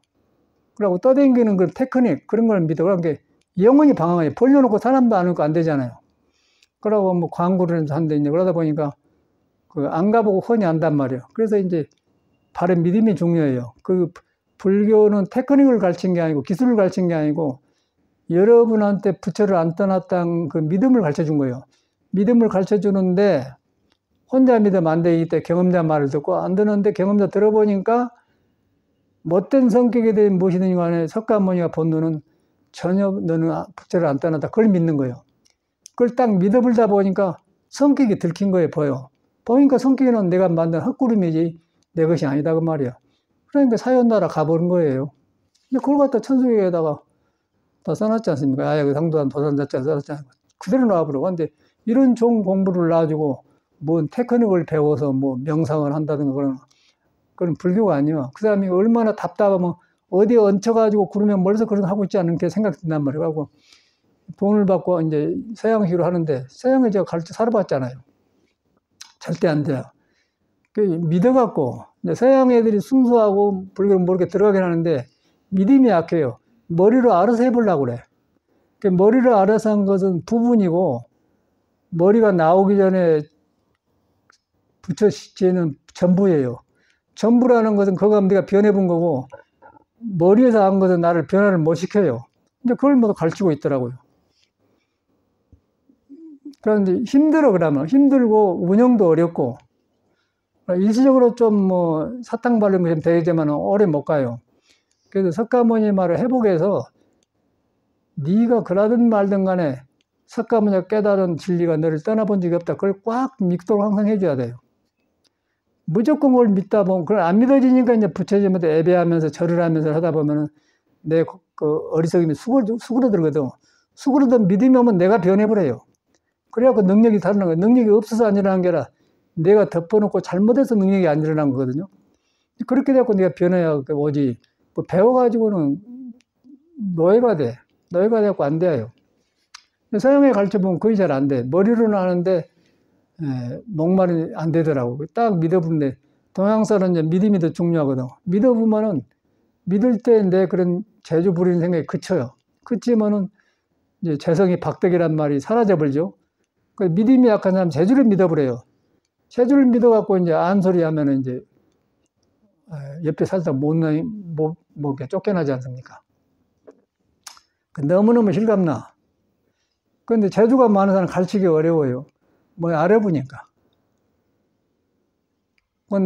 그러고 떠댕기는 그 테크닉 그런 걸 믿어. 그러니까 영원히 방황해. 벌려놓고 사람도 안 오니까 안 되잖아요. 그러고 뭐 광고를 한데 이제 그러다 보니까 그 안 가보고 훤히 안단 말이에요. 그래서 이제 바른 믿음이 중요해요. 그 불교는 테크닉을 가르친 게 아니고 기술을 가르친 게 아니고 여러분한테 부처를 안 떠났다는 그 믿음을 가르쳐 준 거예요. 믿음을 가르쳐 주는데 혼자 믿으면 안 되기 때문에 경험자 말을 듣고 안 듣는데 경험자 들어보니까 못된 성격에 대한 무엇이든 간에 석가모니가 본 너는 전혀 너는 부처를 안 떠났다. 그걸 믿는 거예요. 그걸 딱 믿어보다 보니까 성격이 들킨 거예요. 보니까 성격은 내가 만든 헛구름이지 내 것이 아니다 그 말이야. 그러니까 사연나라 가버린 거예요. 근데 그걸 갖다 천수교에다가 다 써놨지 않습니까? 아예 그 상도한 도산자자 써놨잖아요. 그대로 나와버려. 근데 이런 좋은 공부를 놔주고 뭔 테크닉을 배워서 뭐 명상을 한다든가 그런 불교가 아니야. 그 사람이 얼마나 답답하면 어디에 얹혀가지고 구르면 멀리서 그런 거 하고 있지 않은 게 생각된단 말이에요. 그래갖고 돈을 받고 이제 서양식으로 하는데 서양에 제가 가르쳐 살아봤잖아요. 절대 안 돼요. 믿어갖고 서양 애들이 순수하고 불교를 모르게 들어가긴 하는데 믿음이 약해요. 머리로 알아서 해보려고 그래. 머리로 알아서 한 것은 부분이고 머리가 나오기 전에 부처시키는 전부예요. 전부라는 것은 그거 내가 변해본 거고 머리에서 한 것은 나를 변화를 못 시켜요. 근데 그걸 모두 가르치고 있더라고요. 그런데 힘들어 그러면 힘들고 운영도 어렵고 일시적으로 좀 뭐 사탕 바른 게 좀 되지만 오래 못 가요. 그래서 석가모니 말을 회복해서 네가 그러든 말든 간에 석가모니가 깨달은 진리가 너를 떠나본 적이 없다. 그걸 꽉 믿도록 항상 해줘야 돼요. 무조건 그걸 믿다 보면 그걸 안 믿어지니까 이제 부처님한테 애배하면서 절을 하면서 하다 보면은 내 그 어리석임이 수그러들거든. 수그러든 믿음이 오면 내가 변해버려요. 그래갖고 능력이 다른 거예요. 능력이 없어서 안 일어나는 게 아니라 내가 덮어놓고 잘못해서 능력이 안 일어난 거거든요. 그렇게 돼갖고 내가 변해야 오지. 뭐 배워가지고는 노예가 돼. 노예가 돼갖고 안 돼요. 서양에 가르쳐보면 거의 잘 안 돼. 머리로는 하는데 목말이 안 되더라고. 딱 믿어보는데 동양사는 이제 믿음이 더 중요하거든. 믿어보면은 믿을 때 내 그런 재주 부리는 생각이 그쳐요. 그치면은 이제 재성이 박덕이란 말이 사라져버리죠. 그 믿음이 약한 사람 재주를 믿어버려요. 재주를 믿어갖고 이제 안 소리 하면은 이제 옆에 살짝 못 이렇게 쫓겨나지 않습니까? 너무너무 실감나. 그런데 재주가 많은 사람 가르치기 어려워요. 뭐 알아보니까.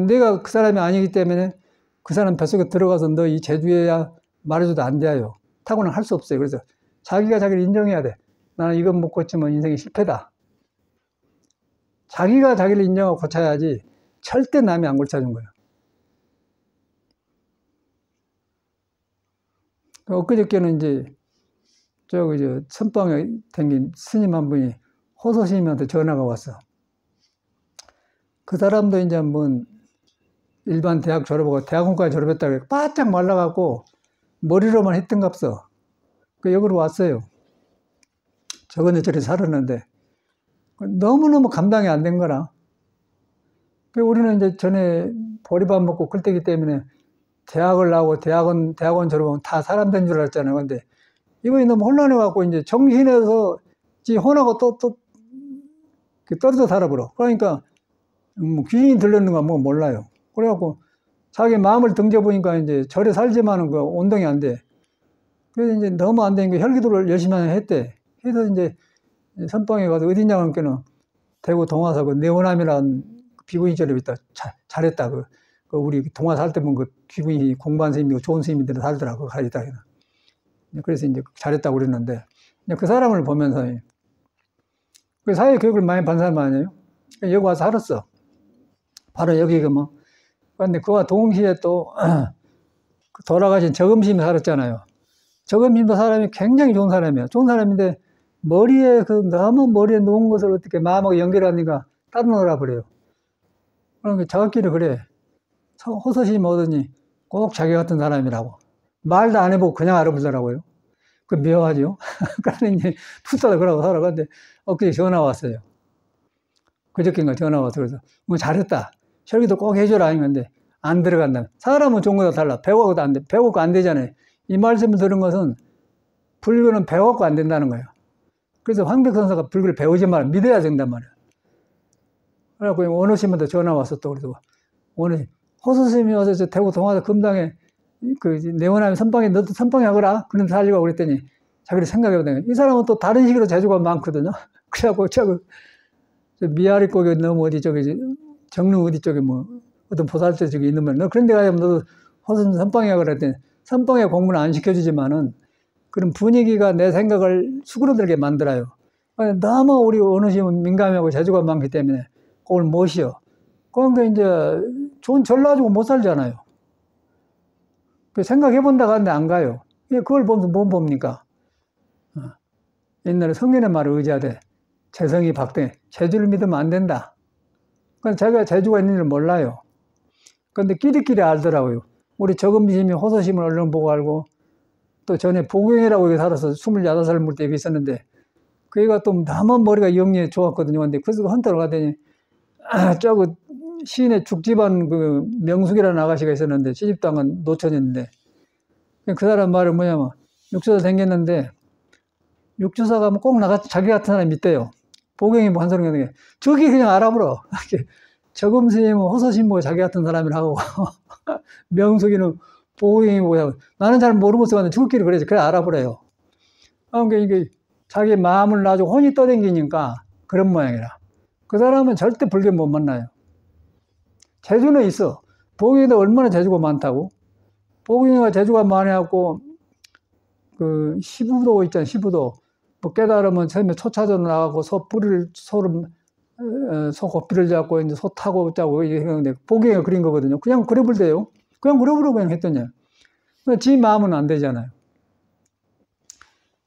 내가 그 사람이 아니기 때문에 그 사람 뱃속에 들어가서 너 이 재주에야 말해줘도 안 돼요. 타고는 할 수 없어요. 그래서 자기가 자기를 인정해야 돼. 나는 이건 못 고치면 인생이 실패다. 자기가 자기를 인정하고 고쳐야지 절대 남이 안 고쳐준 거예요. 엊그저께는 이제 선방에 댕긴 스님 한 분이 호소 스님한테 전화가 왔어. 그 사람도 이제 뭐 일반 대학 졸업하고 대학원까지 졸업했다고 바짝 말라갖고 머리로만 했던갑서. 여기로 왔어요. 저번에 저리 살았는데 너무너무 감당이 안 된 거라. 우리는 이제 전에 보리밥 먹고 글때기 때문에 대학을 나오고 대학원 졸업하면 다 사람 된 줄 알았잖아요. 근데 이번에 너무 혼란해갖고 이제 정신에서 혼하고 또 떨어져 살아버려. 그러니까 뭐 귀신이 들렸는가 뭐 몰라요. 그래갖고 자기 마음을 등져보니까 이제 절에 살지만은 그 온동이 안 돼. 그래서 이제 너무 안 되니까 혈기도를 열심히 했대. 그래서 이제 선방에 가서 어디냐고 하니까는 대구 동화사 그 내원함이라는 비구니 절에 있다. 잘했다. 그 우리 동화 살 때 보면 그 비구니 공부한 스님이고 좋은 스님들이 살더라고. 가있다. 그래서 이제 잘했다고 그랬는데 그 사람을 보면서 그 사회 교육을 많이 받은 사람 아니에요? 여기 와서 살았어. 바로 여기 뭐. 근데 그와 동시에 또 돌아가신 저금심이 살았잖아요. 저금심도 사람이 굉장히 좋은 사람이에요. 좋은 사람인데 머리에 너무 머리에 놓은 것을 어떻게 마음하고 연결하니까 따로 놀아버려요. 그러니까 저끼리 그래. 호소심 오더니 꼭 자기 같은 사람이라고. 말도 안 해보고 그냥 알아보더라고요. 그 묘하죠. 그러니까 이제 푸싸다 그러고 살아갔는데 엊그제 전화 왔어요. 그저께인가 전화 와서 그래서 뭐 잘했다. 혈기도 꼭 해줘라 하는데 안 들어간다. 사람은 좋은 거다 달라. 배워도 안 돼. 배워도 안 되잖아요. 이 말씀을 들은 것은 불교는 배워도 안 된다는 거예요. 그래서 황백선사가 불교를 배우지 마라. 믿어야 된단 말이에요. 그래갖고 원호심한테 전화 왔어 또 그래서 오늘 호수스님이 와서 저 대구 동화사 금당에 내원하면 너도 선방에 하거라. 그런 살려고 그랬더니 자기를 생각해보니까 이 사람은 또 다른 식으로 재주가 많거든요. 그래갖고 미아리 고개 너무 어디 정릉 어디 쪽에 어떤 보살대 쪽에 있는 너 그런 데 가면 너도 호선 선방에 하거라 했더니 선방에 공부는 안 시켜주지만은 그런 분위기가 내 생각을 수그러들게 만들어요. 너무 우리 어느심은 민감하고 재주가 많기 때문에 그걸 못이요. 그러니까 이제 좋은 전라지고 못 살잖아요. 생각해본다고 하는데 안 가요. 그걸 보면서 못 봅니까? 옛날에 성인의 말을 의지하되 재성이 박대 재주를 믿으면 안 된다. 그러니까 자기가 재주가 있는 줄 몰라요. 그런데 끼리끼리 알더라고요. 우리 저금심이 호소심을 얼른 보고 알고 또 전에 보경이라고 여기 살아서 26살 물 때 여기 있었는데 그 애가 또 너무 머리가 영리해 좋았거든요. 근데 그래서 헌터를 가더니 저거 시인의 죽집안 그 명숙이라는 아가씨가 있었는데 시집도 안 간 노천이었는데 그 사람 말은 뭐냐면 육주사 생겼는데 육주사 가면 꼭 자기 같은 사람이 있대요. 보경이 뭐 한 소리 하는 게 저기 그냥 알아보러 저금스님은 호서신보가 자기 같은 사람이라고 명숙이는 보경이 뭐야 나는 잘 모르고 써봤는데 저끼리 그래 알아보래요. 그러니까 이게 자기 마음을 놔주고 혼이 떠댕기니까 그런 모양이라. 그 사람은 절대 불교 못 만나요. 재주는 있어. 보경이도 얼마나 재주가 많다고. 보경이가 재주가 많아갖고 그 시부도 있잖아. 시부도 뭐 깨달으면 처음에 초차전 나가고 소 고삐를 잡고 이제 소 타고 짜고 이렇게 했는데 보경이가 그린 거거든요. 그냥 그려볼 돼요. 그냥 그려보라고 그냥 했더니 지 마음은 안 되잖아요.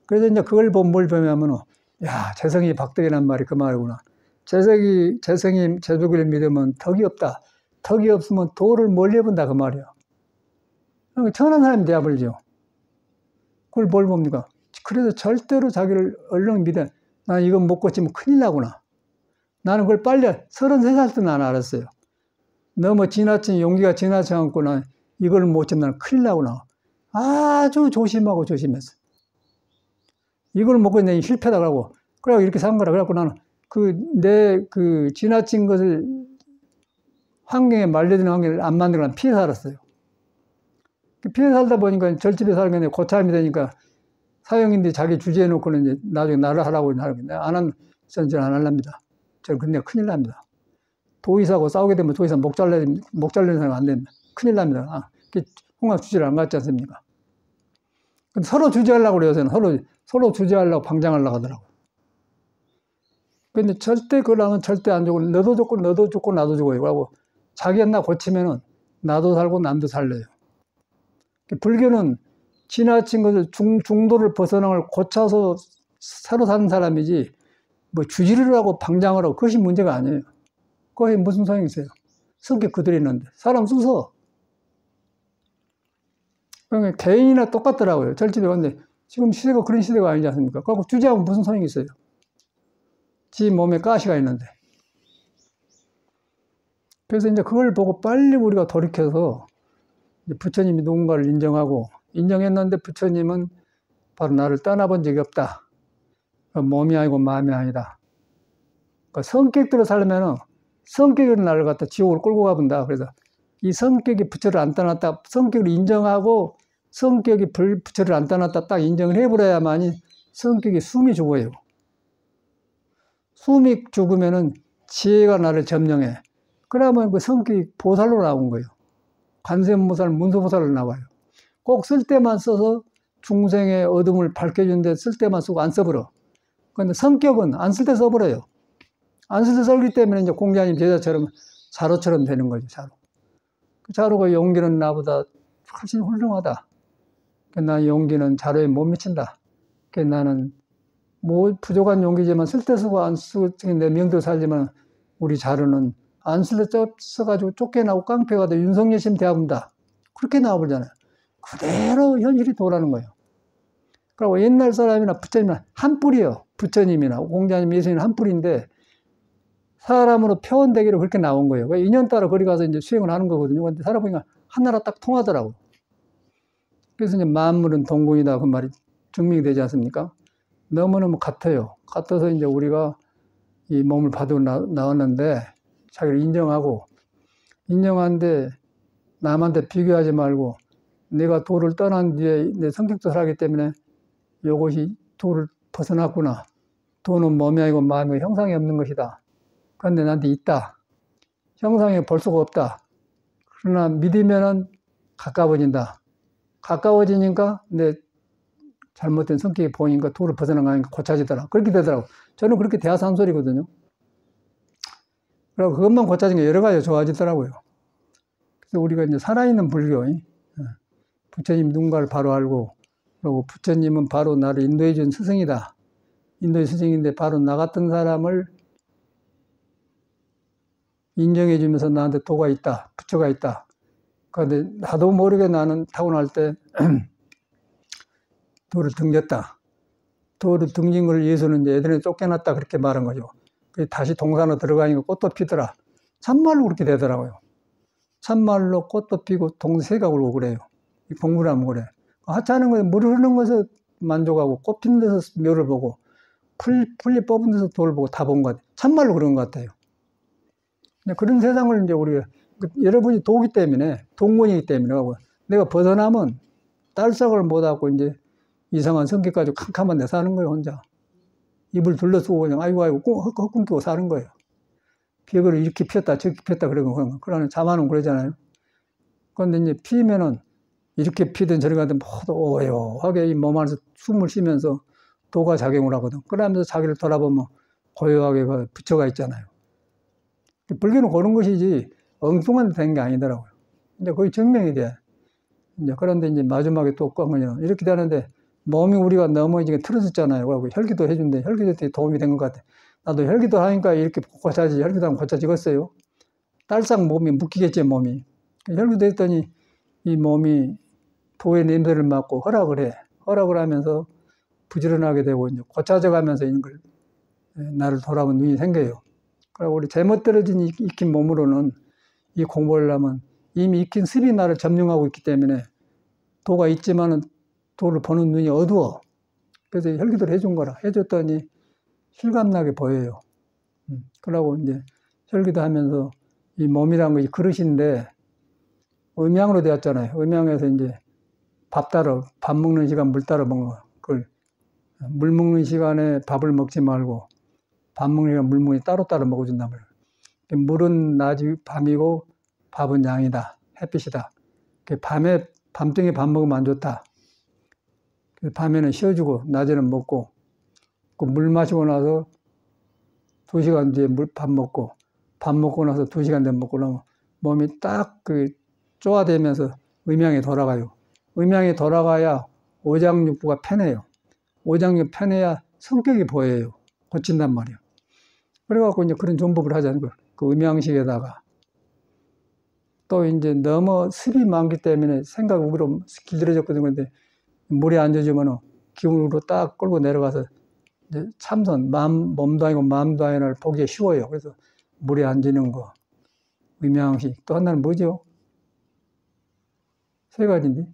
그래서 이제 그걸 뭘 보면은 야 재성이 박덕이란 말이 그 말이구나. 재성이 재주를 믿으면 덕이 없다. 덕이 없으면 도를 멀리 본다 그 말이야. 그러니까 천한 사람이 되어버리죠. 그걸 뭘 봅니까? 그래서 절대로 자기를 얼른 믿어. 나 이건 못 고치면 큰일 나구나. 나는 그걸 빨리 33살 때 나는 알았어요. 너무 지나친 용기가 지나쳐갖고 나 이걸 못 치면 나는 큰일 나구나. 아주 조심하고 조심했어. 이걸 못 고치면 실패다 그러고 그래고 이렇게 산 거라. 그래갖고 나는 내 지나친 것을 환경에 말려드는 환경을 안 만들고 난 피해 살았어요. 피해 살다 보니까 절집에 살겠네 고참이 되니까 사형인데 자기 주제에 놓고는 이제 나중에 나를 하라고 하는 안 하면 저는 안 할랍니다. 저는 근데 큰일 납니다. 도의사하고 싸우게 되면 도의사 목 잘리는 사람 안 됩니다. 큰일 납니다. 홍학 주제를 안 갖지 않습니까? 서로 주제하려고 그래요. 저는 서로 주제하려고 방장하려고 하더라고요. 근데 절대 그러면 절대 안 주고 너도 죽고 나도 죽어요. 그러고 자기가 나 고치면은 나도 살고 남도 살려요. 불교는 지나친 것을 중도를 벗어난 걸 고쳐서 새로 사는 사람이지 뭐 주지를 하고 방장을 하고 그것이 문제가 아니에요. 그것이 무슨 소용이 있어요. 성격 그대로 있는데 사람 써서 그러니까 개인이나 똑같더라고요. 절집에 갔는데 지금 시대가 그런 시대가 아니지 않습니까? 그거 주제하면 무슨 소용이 있어요. 지 몸에 가시가 있는데. 그래서 이제 그걸 보고 빨리 우리가 돌이켜서 부처님이 누군가를 인정했는데 부처님은 바로 나를 떠나본 적이 없다. 몸이 아니고 마음이 아니다. 성격대로 살면은 성격으로 나를 갖다 지옥으로 끌고 가본다. 그래서 이 성격이 부처를 안 떠났다. 성격을 인정하고 성격이 부처를 안 떠났다 딱 인정을 해버려야만이 성격이 숨이 죽어요. 숨이 죽으면은 지혜가 나를 점령해. 그러면 그 성격이 보살로 나온 거예요. 관세음보살, 문수보살로 나와요. 꼭 쓸 때만 써서 중생의 어둠을 밝혀주는데 쓸 때만 쓰고 안 써버려. 그런데 성격은 안 쓸 때 써버려요. 안 쓸 때 써기 때문에 이제 공자님 제자처럼 자로처럼 되는 거죠, 자로. 그 자로가 용기는 나보다 훨씬 훌륭하다. 나 용기는 자로에 못 미친다. 나는 뭐 부족한 용기지만 쓸 때 쓰고 안 쓰고 내 명도 살지만 우리 자로는 안 쓸 때 써가지고 쫓겨나고 깡패가 돼 윤석열심 대합니다. 그렇게 나와버리잖아요. 그대로 현실이 돌아가는 거예요. 그리고 옛날 사람이나 부처님이나 한 뿔이에요. 부처님이나 공자님, 예수님은 한 뿔인데 사람으로 표현되기로 그렇게 나온 거예요. 인연 따라 거리 가서 이제 수행을 하는 거거든요. 근데 살아보니까 하나라 딱 통하더라고. 그래서 이제 만물은 동공이다 그 말이 증명이 되지 않습니까? 너무너무 같아요. 같아서 이제 우리가 이 몸을 받고 나왔는데 자기를 인정하는데 남한테 비교하지 말고 내가 도를 떠난 뒤에 내 성격도 살았기 때문에 이것이 도를 벗어났구나. 도는 몸이 아니고 마음이 형상이 없는 것이다. 그런데 나한테 있다. 형상이 볼 수가 없다. 그러나 믿으면은 가까워진다. 가까워지니까 내 잘못된 성격이 보이니까 도를 벗어난 거 아니까 고쳐지더라. 그렇게 되더라고. 저는 그렇게 대화서 한 소리거든요. 그리고 그것만 고쳐진 게 여러 가지 좋아지더라고요. 그래서 우리가 이제 살아있는 불교, 부처님 누군가를 바로 알고, 그리고 부처님은 바로 나를 인도해 준 스승이다. 인도의 스승인데 바로 나 같은 사람을 인정해 주면서 나한테 도가 있다. 부처가 있다. 그런데 나도 모르게 나는 타고날 때 도를 등졌다. 도를 등진 걸 예수는 이제 애들에 쫓겨났다. 그렇게 말한 거죠. 다시 동산으로 들어가니까 꽃도 피더라. 참말로 그렇게 되더라고요. 참말로 꽃도 피고 동새가 울고 그래요. 공부를 하면 그래. 하찮은 것에 물 흐르는 것에 만족하고 꽃 피는 데서 묘를 보고 풀잎 뽑은 데서 돌을 보고 다 본 것 같아요. 참말로 그런 것 같아요. 그런 세상을 이제 우리가 여러분이 도기 때문에 동문이기 때문에 내가 벗어나면 딸싹을 못하고 이제 이상한 성격 가지고 캄캄한 데 사는 거예요. 혼자 입을 둘러쓰고 그냥 아이고 헛꿈꾸고 사는 거예요. 벽을 이렇게 피웠다 저렇게 피웠다 그러고 그러는 자만은 그러잖아요. 그런데 이제 피면은 이렇게 피든 저리 가든 모두 오요하게 이 몸 안에서 숨을 쉬면서 도가 작용을 하거든. 그러면서 자기를 돌아보면 고요하게 그 부처가 있잖아요. 불교는 그런 것이지 엉뚱한 데 된 게 아니더라고요. 이제 거의 증명이 돼. 이제 그런데 이제 마지막에 또 꺼면요. 이렇게 되는데 몸이 우리가 너무 이제 틀어졌잖아요. 그리고 혈기도 해준대. 혈기도 되게 도움이 된 것 같아. 나도 혈기도 하니까 이렇게 고쳐지. 혈기도 하면 고쳐지겠어요. 딸싹 몸이 묶이겠지, 몸이. 혈기도 했더니 이 몸이 도의 냄새를 맡고 허락을 해. 허락을 하면서 부지런하게 되고 이제 고쳐져 가면서 이런 걸 나를 돌아본 눈이 생겨요. 그리고 우리 잘못 떨어진 익힌 몸으로는 이 공부를 하면 이미 익힌 습이 나를 점령하고 있기 때문에 도가 있지만은 도를 보는 눈이 어두워. 그래서 혈기도를 해준 거라. 해줬더니 실감나게 보여요. 그러고 이제 혈기도 하면서 이 몸이란 것이 그릇인데 음양으로 되었잖아요. 음양에서 이제 밥 먹는 시간 물 따라 먹는 걸. 물 먹는 시간에 밥을 먹지 말고 밥 먹는 시간 물 먹이 따로따로 먹어준단 말이에요. 물은 낮이 밤이고 밥은 양이다. 햇빛이다. 밤중에 밥 먹으면 안 좋다. 밤에는 쉬어주고 낮에는 먹고 물 마시고 나서 2시간 뒤에 밥 먹고 나서 2시간 뒤에 먹고 나면 몸이 딱 쪼아대면서 음양에 돌아가요. 음양에 돌아가야 오장육부가 편해요. 오장육 편해야 성격이 보여요. 고친단 말이에요. 그래갖고 이제 그런 존법을 하자는 거예요. 그 음양식에다가. 또 이제 너무 습이 많기 때문에 생각 우기로 길들여졌거든요. 근데 물에 앉아주면 기운으로 딱 끌고 내려가서 이제 참선, 몸도 아니고 마음도 아니고 보기에 쉬워요. 그래서 물에 앉는 거, 음양식. 또 하나는 뭐죠? 3가지인데.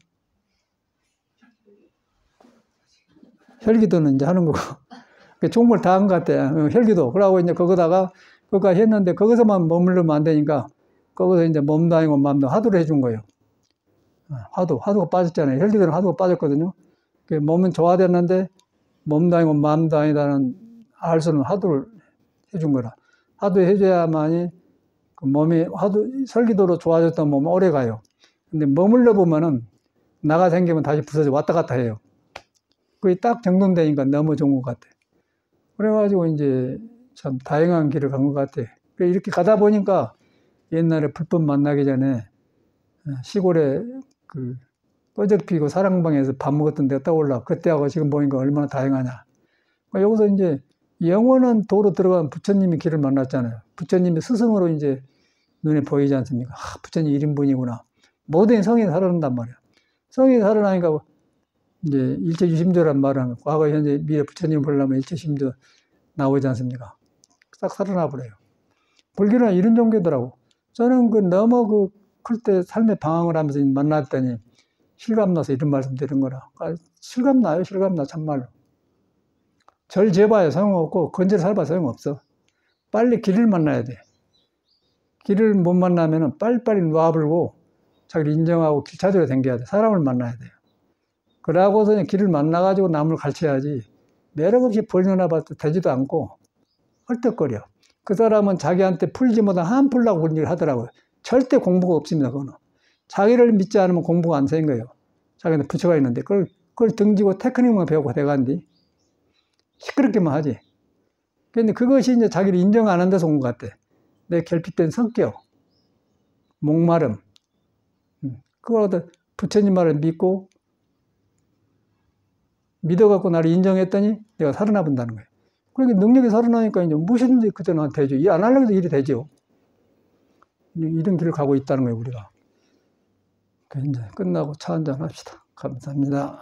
혈기도는 이제 하는 거고. 종목을 다 한 것 같아. 혈기도. 그러고 이제 거기까지 했는데 거기서만 머무르면 안 되니까 거기서 이제 몸도 아니고 마음도 화두를 해준 거예요. 화두가 빠졌잖아요. 혈기도는 화두가 빠졌거든요. 몸은 좋아졌는데 몸도 아니고 마음도 아니다는 알 수는 화두를 해준 거라. 화두 해줘야만이 그 몸이 설기도로 좋아졌던 몸은 오래 가요. 근데 머물러 보면은 나가 생기면 다시 부서져 왔다 갔다 해요. 그게 딱 정돈되니까 너무 좋은 것 같아. 그래가지고 이제 참 다양한 길을 간 것 같아. 이렇게 가다 보니까 옛날에 불법 만나기 전에 시골에 꺼적 피고 사랑방에서 밥 먹었던 데가 떠올라. 그때하고 지금 보니까 얼마나 다양하냐. 여기서 이제 영원한 도로 들어간 부처님의 길을 만났잖아요. 부처님의 스승으로 이제 눈에 보이지 않습니까? 부처님 1인분이구나. 모든 성이 살아난단 말이야. 성이 살아나니까 이제 일체유심조란 말을 하는 거예요. 과거, 현재, 미래 부처님을 보려면 일체심조 나오지 않습니까? 싹 살아나 버려요. 불교는 이런 종교더라고. 저는 너무 클 때 삶의 방황을 하면서 만났더니 실감나서 이런 말씀 드린 거라. 실감나요, 실감나, 참말로. 절 재봐야 소용없고, 건절 살봐 소용없어. 빨리 길을 만나야 돼. 길을 못 만나면 빨리빨리 놔불고, 자기를 인정하고 길 찾으러 댕겨야 돼. 사람을 만나야 돼요. 그러고서 길을 만나가지고 남을 가르쳐야지 매력 없이 벌려놔봐도 되지도 않고 헐떡거려. 그 사람은 자기한테 풀지 못한 한 풀라고 그런 일을 하더라고요. 절대 공부가 없습니다. 그거는. 자기를 믿지 않으면 공부가 안 되는 거예요. 자기한테 부처가 있는데 그걸 등지고 테크닉만 배우고 돼간디 시끄럽게만 하지. 근데 그것이 이제 자기를 인정 안 한 데서 온 것 같아. 내 결핍된 성격, 목마름. 그걸 부처님 말을 믿고 믿어갖고 나를 인정했더니 내가 살아나 본다는 거예요. 그러니까 능력이 살아나니까 이제 무엇이든지 그때 나한테 되죠. 일 안 하려고 해도 일이 되죠. 이런 길을 가고 있다는 거예요, 우리가. 이제 끝나고 차 한잔 합시다. 감사합니다.